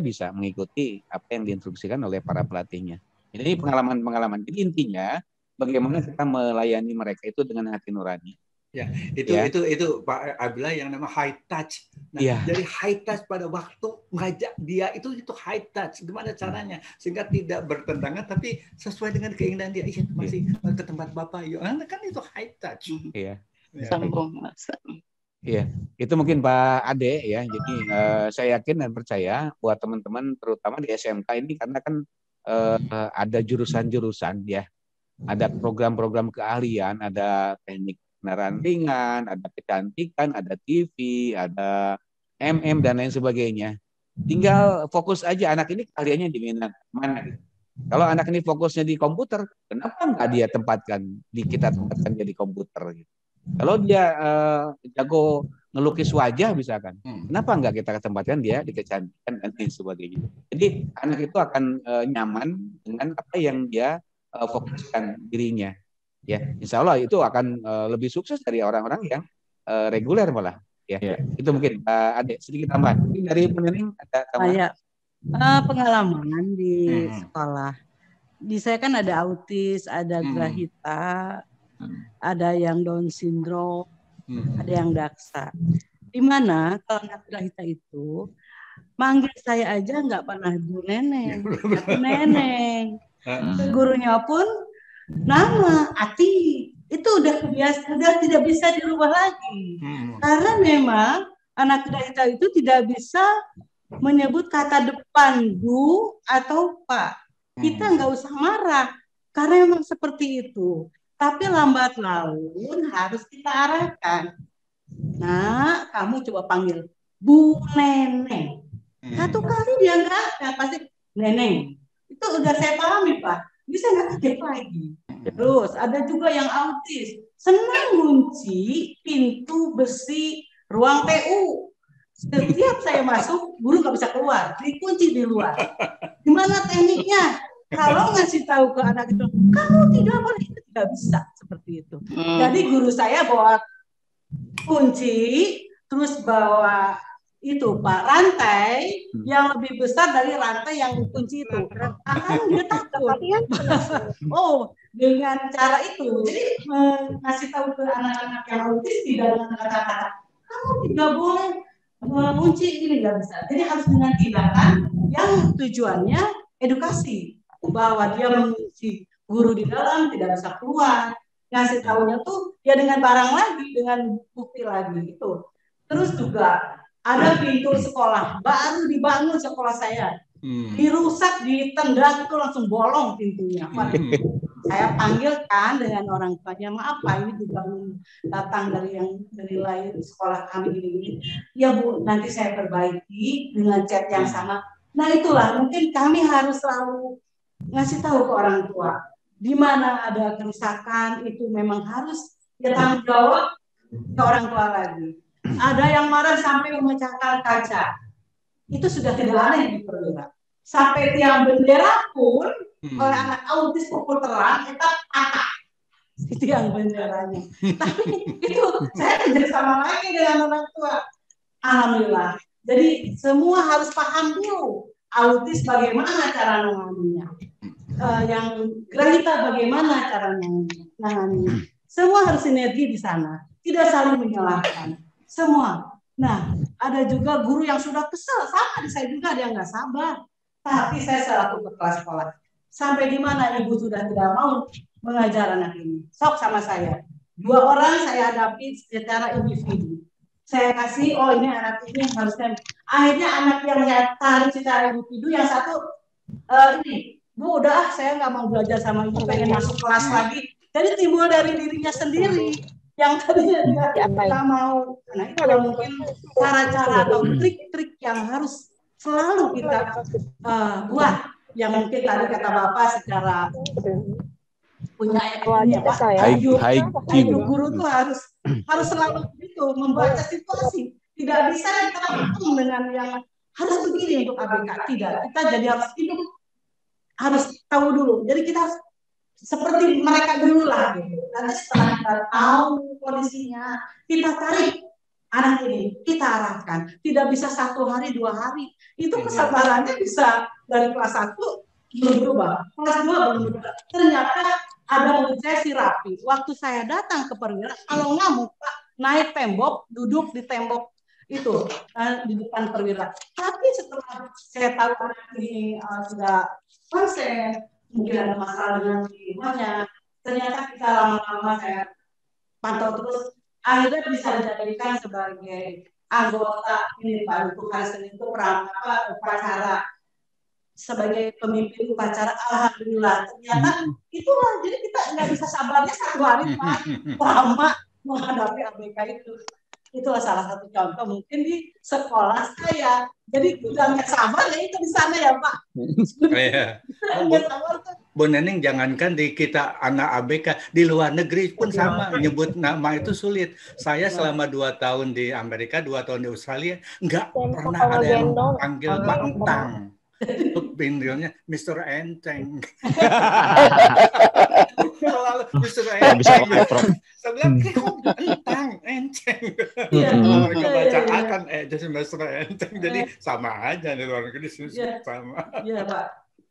Speaker 3: bisa mengikuti apa yang diinstruksikan oleh para pelatihnya. Ini pengalaman-pengalaman. Jadi intinya bagaimana kita melayani mereka itu dengan hati nurani.
Speaker 2: Ya, itu Pak Abdullah yang nama high touch. Nah, dari high touch pada waktu mengajak dia itu high touch. Gimana caranya sehingga tidak bertentangan tapi sesuai dengan keinginan dia. Iya, masih ke tempat Bapak. Yuk, kan itu high touch.
Speaker 3: Iya.
Speaker 4: Sambung.
Speaker 3: Iya, itu mungkin Pak Ade ya. Jadi saya yakin dan percaya buat teman-teman terutama di SMK ini karena kan ada jurusan-jurusan ya. Ada program-program keahlian, ada teknik kendaraan ringan, ada kecantikan, ada TV, ada MM dan lain sebagainya. Tinggal fokus aja anak ini keahliannya di mana. Kalau anak ini fokusnya di komputer, kenapa nggak kita tempatkan dia di komputer? Kalau dia jago ngelukis wajah misalkan, kenapa nggak kita tempatkan dia di kecantikan dan lain sebagainya? Jadi anak itu akan nyaman dengan apa yang dia fokuskan dirinya. Ya, insya Allah itu akan lebih sukses dari orang-orang yang reguler malah. Ya, itu mungkin Adik sedikit tambah. Mungkin dari penyeling ada tambahan.
Speaker 5: Pengalaman di sekolah. Di saya kan ada autis, ada grahita, ada yang Down syndrome, ada yang daksa. Di mana kalau anak grahita itu manggil saya aja nggak pernah Bu Neneng, tapi Neneng. Gurunya pun nama Ati itu udah kebiasaan, udah tidak bisa dirubah lagi. Karena memang anak grahita itu tidak bisa menyebut kata depan Bu atau Pak. Kita nggak usah marah karena memang seperti itu. Tapi lambat laun harus kita arahkan. Nah, kamu coba panggil Bu Neneng. Satu kali dia nggak ada, pasti Neneng. Itu udah saya pahami Pak. Bisa nggak aktif lagi. Terus ada juga yang autis, senang kunci pintu besi ruang TU. Setiap saya masuk, guru nggak bisa keluar, dikunci di luar. Gimana tekniknya? Kalau ngasih tahu ke anak itu, kamu tidak boleh, itu tidak bisa seperti itu. Jadi guru saya bawa kunci, terus bawa itu Pak rantai yang lebih besar dari rantai yang kunci itu. Akan dia takut. Oh, dengan cara itu, jadi ngasih tahu ke anak-anak yang autis tidak dengan kata-kata, kamu tidak boleh mengunci ini nggak bisa. Jadi harus dengan tindakan yang tujuannya edukasi bahwa dia mengunci guru di dalam tidak bisa keluar. Ngasih tahunya tuh ya dengan barang lagi, dengan bukti lagi itu. Terus juga ada pintu sekolah baru dibangun sekolah saya, dirusak, ditendang itu langsung bolong pintunya. Saya panggilkan dengan orang tuanya, maaf Pak, ini dibangun datang dari lain sekolah kami ini. Ya Bu, nanti saya perbaiki dengan cat yang sama. Nah itulah mungkin kami harus selalu ngasih tahu ke orang tua di mana ada kerusakan itu memang harus ya tanggung jawab ke orang tua lagi. Ada yang marah sampai memecahkan kaca, itu sudah tidak aneh di perwira. Sampai tiang bendera pun oleh anak autis pukul terang kita patah di tiang benderanya. Tapi itu saya kerjasama lagi dengan orang tua. Alhamdulillah. Jadi semua harus paham dulu autis bagaimana cara menanganinya, yang grahita bagaimana cara menanganinya. Semua harus sinergi di sana, tidak saling menyalahkan. Semua. Nah, ada juga guru yang sudah kesal, sama di saya juga ada yang nggak sabar. Tapi saya selaku kepala sekolah, sampai di mana ibu sudah tidak mau mengajar anak ini. Sok sama saya, 2 orang saya hadapi secara individu. Saya kasih, oh ini anak ini yang harusnya. Akhirnya anak yang saya tarik secara individu, yang satu, ini, Bu udah saya nggak mau belajar sama ibu, pengen masuk kelas lagi. Jadi timbul dari dirinya sendiri. Yang tadinya dia nggak mau. Nah itu ada mungkin cara-cara atau trik-trik yang harus selalu kita buat. Yang mungkin tadi kata Bapak secara punya IQ guru tuh harus selalu itu membaca situasi. Tidak bisa kita hukum dengan yang harus begini untuk ABK. Tidak, kita jadi harus hidup, harus tahu dulu. Jadi kita harus seperti mereka dulu lah. Gitu. Nanti setelah kita tahu kondisinya, kita tarik anak ini, kita arahkan. Tidak bisa 1 hari, 2 hari. Itu kesabarannya bisa dari kelas 1 belum berubah, kelas 2 belum berubah. Ternyata ada murid saya si Rapi. Waktu saya datang ke perwira, kalau ngamuk Pak, naik tembok, duduk di tembok itu di depan perwira. Tapi setelah saya tahu anak ini sudah konsen, mungkin ada masalah dengan rumahnya, ternyata kita lama-lama saya pantau terus, akhirnya bisa dijadikan sebagai anggota ini Pak untuk hari Senin itu upacara sebagai pemimpin upacara. Alhamdulillah ternyata itulah, jadi kita nggak bisa sabarnya 1 hari Pak, lama menghadapi ABK itu. Itulah salah satu contoh mungkin di sekolah saya. Jadi udah nggak sabar ya itu di sana ya Pak.
Speaker 2: Bu Neneng, jangankan di kita anak ABK, di luar negeri pun sama, nyebut nama itu sulit. Saya selama 2 tahun di Amerika, 2 tahun di Australia, nggak pernah ada yang panggil Pak Entang. Pinggilnya Mr. Enteng. Selalu Mr. Enteng. Saya bilang, Entang, Enteng. Mereka baca akan jadi Mr. Enteng. Jadi sama aja di luar negeri, sama.
Speaker 5: Iya Pak.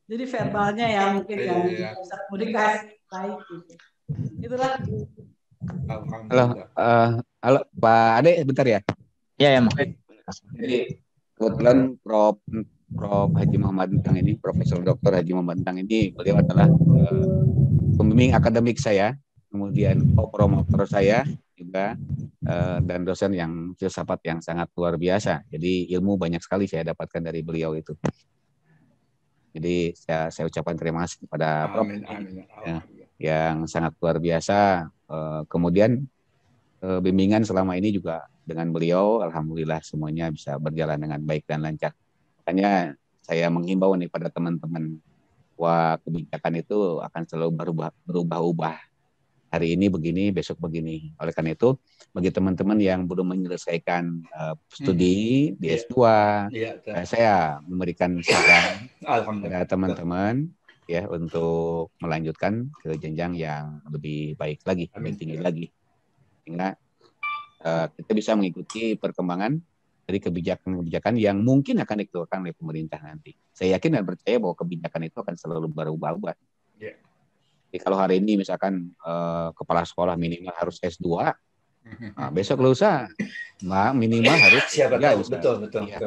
Speaker 5: Jadi verbalnya ya mungkin yang bisa komunikasi baik gitu. Itulah.
Speaker 3: Halo Pak Ade, bentar ya.
Speaker 1: Iya ya mungkin.
Speaker 3: Jadi kebetulan Prof. Haji Muhammad Entang ini, Profesor Dr. Haji Muhammad Entang ini, beliau adalah pembimbing akademik saya, kemudian promotor saya juga, dan dosen yang filsafat yang sangat luar biasa. Jadi ilmu banyak sekali saya dapatkan dari beliau itu. Jadi saya ucapkan terima kasih kepada Prof. Yang sangat luar biasa. Kemudian bimbingan selama ini juga dengan beliau, alhamdulillah semuanya bisa berjalan dengan baik dan lancar. Makanya saya menghimbau nih pada teman-teman, wah kebijakan itu akan selalu berubah-ubah. Hari ini begini, besok begini. Oleh karena itu, bagi teman-teman yang belum menyelesaikan studi di S2, saya memberikan saran kepada teman-teman ya untuk melanjutkan ke jenjang yang lebih baik lagi, lebih tinggi lagi. Sehingga kita bisa mengikuti perkembangan dari kebijakan-kebijakan yang mungkin akan dikeluarkan oleh pemerintah nanti. Saya yakin dan percaya bahwa kebijakan itu akan selalu berubah-ubah. Yeah. Jadi kalau hari ini misalkan kepala sekolah minimal harus S2, besok lusa minimal harus
Speaker 2: betul.
Speaker 3: Ya.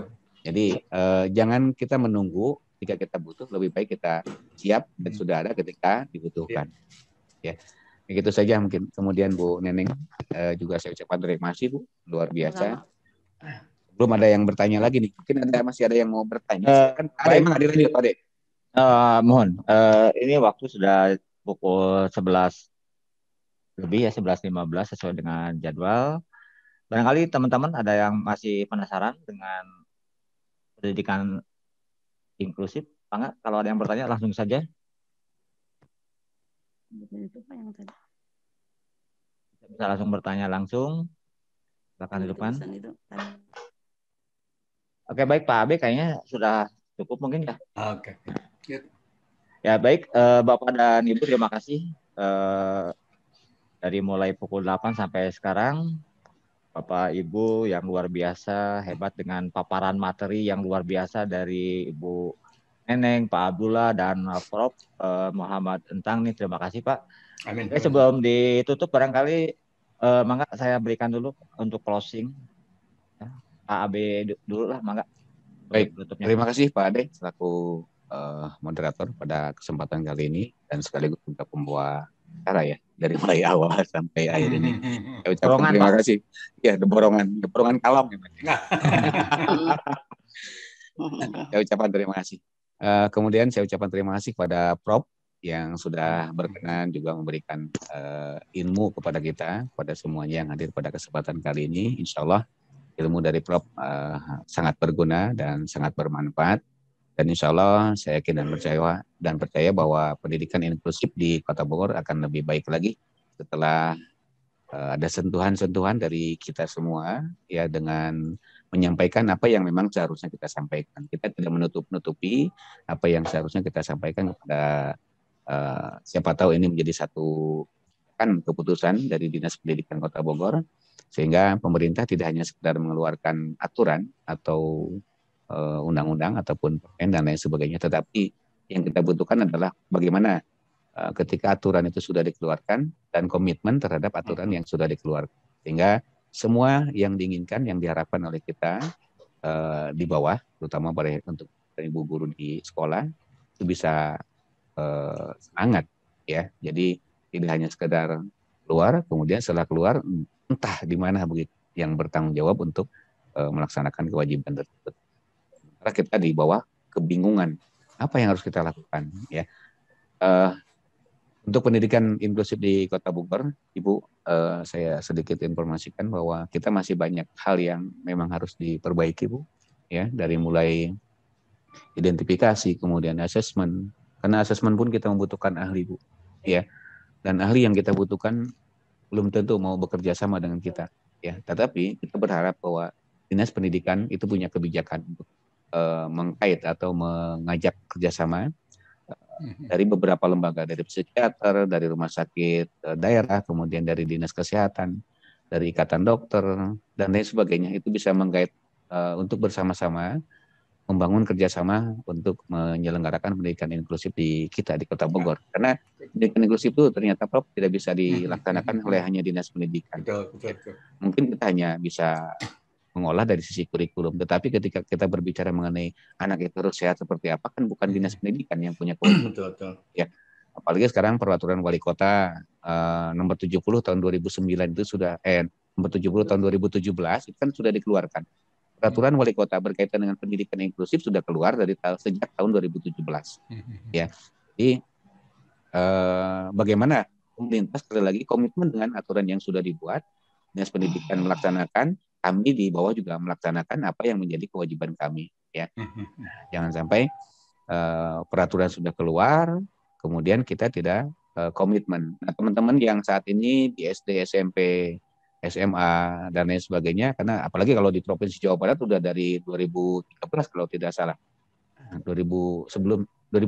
Speaker 3: Jadi jangan kita menunggu ketika kita butuh, lebih baik kita siap dan sudah ada ketika dibutuhkan. Ya. Begitu saja mungkin. Kemudian Bu Neneng juga saya ucapkan terima kasih Bu, luar biasa. Belum ada yang bertanya lagi nih. Mungkin masih ada yang mau bertanya. Emang hadir lagi Pak Ade.
Speaker 1: Mohon, ini waktu sudah pukul 11 lebih ya, 11.15 sesuai dengan jadwal. Barangkali teman-teman ada yang masih penasaran dengan pendidikan inklusif, Pak? Kalau ada yang bertanya langsung saja. Bisa langsung bertanya langsung. Silakan di depan. Oke, baik Pak Abe, kayaknya sudah cukup mungkin ya.
Speaker 2: Oke.
Speaker 1: Ya baik, Bapak dan Ibu terima kasih dari mulai pukul 8 sampai sekarang. Bapak Ibu yang luar biasa, hebat dengan paparan materi yang luar biasa dari Ibu Neneng, Pak Abdullah, dan Prof. Muhammad Entang nih. Terima kasih Pak.
Speaker 2: Amin.
Speaker 1: Oke, sebelum ditutup barangkali mangga saya berikan dulu untuk closing. Pak Abe dulu lah, mangga.
Speaker 3: Baik, terima kasih Pak Ade selaku moderator pada kesempatan kali ini dan sekaligus juga pembawa cara ya dari mulai awal sampai akhir ini. Saya ucapkan
Speaker 1: Borongan,
Speaker 3: terima
Speaker 1: Pak.
Speaker 3: kasih. Ya, borongan kalam. Saya ucapkan terima kasih. Kemudian saya ucapkan terima kasih kepada Prof yang sudah berkenan juga memberikan ilmu kepada kita, kepada semuanya yang hadir pada kesempatan kali ini. Insya Allah ilmu dari Prof sangat berguna dan sangat bermanfaat. Dan insya Allah saya yakin dan percaya bahwa pendidikan inklusif di Kota Bogor akan lebih baik lagi setelah ada sentuhan-sentuhan dari kita semua ya dengan menyampaikan apa yang memang seharusnya kita sampaikan. Kita tidak menutup-nutupi apa yang seharusnya kita sampaikan kepada siapa tahu ini menjadi satu kan keputusan dari Dinas Pendidikan Kota Bogor sehingga pemerintah tidak hanya sekedar mengeluarkan aturan atau undang-undang ataupun permen dan lain sebagainya, tetapi yang kita butuhkan adalah bagaimana ketika aturan itu sudah dikeluarkan dan komitmen terhadap aturan yang sudah dikeluarkan, sehingga semua yang diinginkan, yang diharapkan oleh kita di bawah, terutama untuk ibu guru di sekolah itu bisa semangat ya. Jadi tidak hanya sekedar keluar, kemudian setelah keluar entah di mana begitu yang bertanggung jawab untuk melaksanakan kewajiban tersebut. Karena kita di bawah kebingungan apa yang harus kita lakukan ya. Untuk pendidikan inklusif di Kota Bogor, Ibu, saya sedikit informasikan bahwa kita masih banyak hal yang memang harus diperbaiki, Bu, ya, dari mulai identifikasi, kemudian asesmen, karena asesmen pun kita membutuhkan ahli, Bu, ya, dan ahli yang kita butuhkan belum tentu mau bekerja sama dengan kita, ya, tetapi kita berharap bahwa Dinas Pendidikan itu punya kebijakan untuk mengkait atau mengajak kerjasama dari beberapa lembaga, dari psikiater, dari rumah sakit daerah, kemudian dari dinas kesehatan, dari ikatan dokter, dan lain sebagainya. Itu bisa menggait untuk bersama-sama membangun kerjasama untuk menyelenggarakan pendidikan inklusif di kita di Kota Bogor. Karena pendidikan inklusif itu ternyata Prof tidak bisa dilaksanakan oleh hanya dinas pendidikan.
Speaker 2: Betul.
Speaker 3: Mungkin kita hanya bisa mengolah dari sisi kurikulum, tetapi ketika kita berbicara mengenai anak itu harus sehat seperti apa, kan bukan dinas pendidikan yang punya kewajiban.
Speaker 2: Betul.
Speaker 3: Ya, apalagi sekarang peraturan wali kota nomor 70 tahun 2009 itu sudah nomor 70 tahun 2017 itu kan sudah dikeluarkan. Peraturan wali kota berkaitan dengan pendidikan inklusif sudah keluar dari sejak tahun 2017. Ya, jadi bagaimana pemerintah sekali lagi komitmen dengan aturan yang sudah dibuat, dinas pendidikan melaksanakan, kami di bawah juga melaksanakan apa yang menjadi kewajiban kami, ya. Jangan sampai peraturan sudah keluar, kemudian kita tidak komitmen. Nah, teman-teman yang saat ini di SD, SMP, SMA dan lain sebagainya, karena apalagi kalau di Provinsi Jawa Barat sudah dari 2013 kalau tidak salah, 2006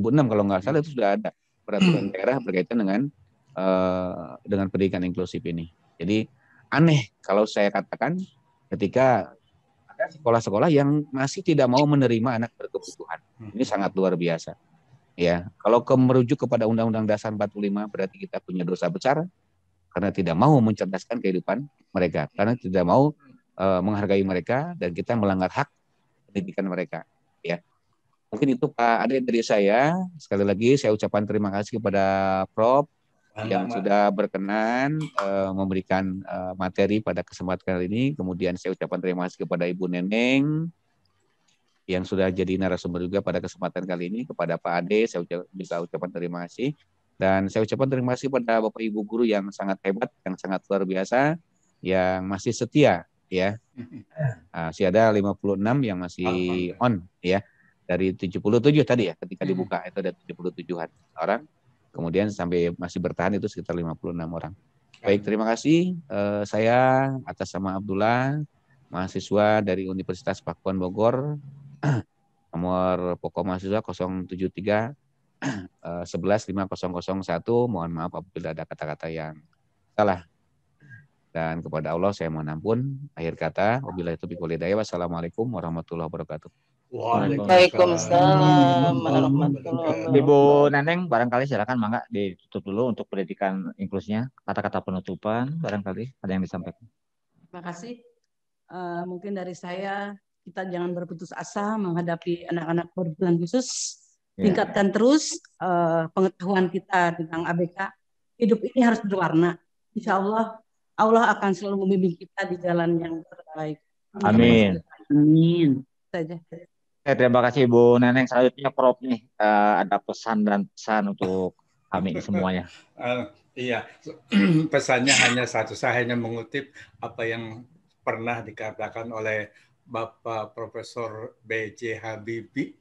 Speaker 3: kalau nggak salah itu sudah ada peraturan daerah berkaitan dengan pendidikan inklusif ini. Jadi aneh kalau saya katakan ketika ada sekolah-sekolah yang masih tidak mau menerima anak berkebutuhan. Ini sangat luar biasa. Ya, kalau merujuk kepada Undang-Undang Dasar 45 berarti kita punya dosa besar karena tidak mau mencerdaskan kehidupan mereka, karena tidak mau menghargai mereka dan kita melanggar hak pendidikan mereka. Ya, mungkin itu Pak Ade dari saya. Sekali lagi saya ucapkan terima kasih kepada Prof yang sudah berkenan memberikan materi pada kesempatan kali ini. Kemudian saya ucapkan terima kasih kepada Ibu Neneng yang sudah jadi narasumber juga pada kesempatan kali ini. Kepada Pak Ade saya juga ucapkan terima kasih. Dan saya ucapkan terima kasih kepada Bapak Ibu guru yang sangat hebat, yang sangat luar biasa, yang masih setia, ya. Masih ada 56 yang masih on, ya. Dari 77 tadi ya, ketika dibuka itu ada 77-an orang. Kemudian sampai masih bertahan itu sekitar 56 orang. Baik, terima kasih. Saya atas nama Abdullah, mahasiswa dari Universitas Pakuan Bogor, nomor pokok mahasiswa 073 115001. Mohon maaf apabila ada kata-kata yang salah. Dan kepada Allah saya mohon ampun. Akhir kata, wabillahi taufiq wal hidayah. Wassalamualaikum warahmatullahi wabarakatuh.
Speaker 4: Waalaikumsalam warahmatullahi wabarakatuh.
Speaker 1: Ibu Neneng, barangkali silakan mangga ditutup dulu untuk pendidikan inklusnya. Kata-kata penutupan, barangkali ada yang disampaikan.
Speaker 5: Terima kasih. Mungkin dari saya, kita jangan berputus asa menghadapi anak-anak berkebutuhan khusus. Tingkatkan terus pengetahuan kita tentang ABK. hidup ini harus berwarna. Insya Allah akan selalu membimbing kita di jalan yang terbaik.
Speaker 1: Amin.
Speaker 5: Amin. Saja.
Speaker 1: Terima kasih Bu Neneng. Selanjutnya Prof nih, ada pesan dan pesan untuk kami semuanya.
Speaker 2: Iya, pesannya hanya satu. Saya hanya mengutip apa yang pernah dikatakan oleh Bapak Profesor B.J. Habibie.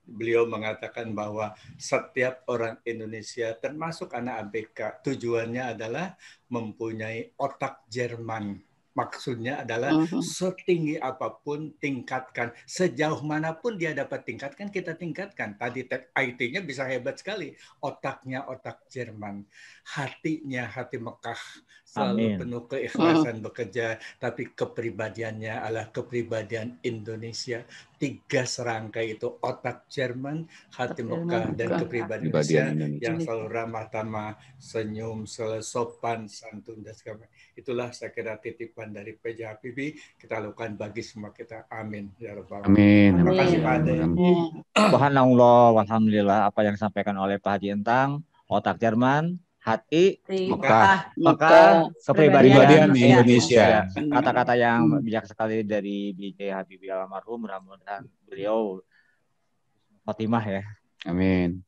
Speaker 2: Beliau mengatakan bahwa setiap orang Indonesia, termasuk anak ABK, tujuannya adalah mempunyai otak Jerman. Maksudnya adalah setinggi apapun tingkatkan, sejauh manapun dia dapat tingkatkan, kita tingkatkan. Tadi IT-nya bisa hebat sekali, otaknya otak Jerman, hatinya hati Mekah, selalu penuh keikhlasan bekerja, tapi kepribadiannya adalah kepribadian Indonesia. 3 serangkai itu, otak Jerman, hati Mekah, dan kepribadian Indonesia yang selalu ramah tamah, senyum, selalu sopan, santun, dan segala. Itulah saya kira titipan dari PJ Habibie, kita lakukan bagi semua kita. Amin. Ya Rabbal
Speaker 3: Amin.
Speaker 2: Terima kasih Pak Ade.
Speaker 1: Subhanallah, alhamdulillah, apa yang disampaikan oleh Pak Haji Entang, otak Jerman, hati
Speaker 3: Mekah,
Speaker 1: kepribadian
Speaker 3: Indonesia.
Speaker 1: Kata-kata yang bijak sekali dari B.J. Habibie almarhum, mudah-mudahan beliau khotimah ya.
Speaker 3: Amin.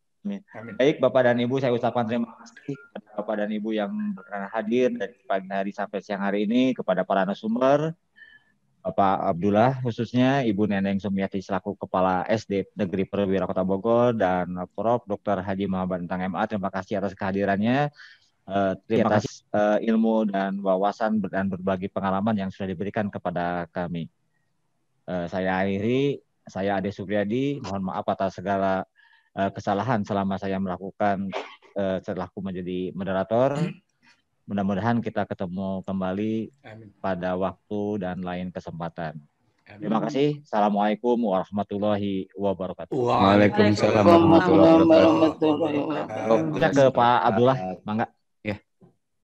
Speaker 1: Baik Bapak dan Ibu, saya ucapkan terima kasih kepada Bapak dan Ibu yang berkenan hadir dari pagi hari sampai siang hari ini, kepada para narasumber, Bapak Abdullah khususnya, Ibu Neneng Sumiati selaku Kepala SD Negeri Perwira Kota Bogor, dan Prof. Dr. Haji Muhammad Entang MA, terima kasih atas kehadirannya. Terima kasih ilmu dan wawasan dan berbagi pengalaman yang sudah diberikan kepada kami. Saya akhiri, saya Ade Supriyadi, mohon maaf atas segala kesalahan selama saya melakukan selaku menjadi moderator. Mudah-mudahan kita ketemu kembali pada waktu dan lain kesempatan. Terima kasih. Assalamualaikum warahmatullahi wabarakatuh.
Speaker 3: Waalaikumsalam warahmatullahi wabarakatuh.
Speaker 1: Kita ke Pak Abdullah, mangga.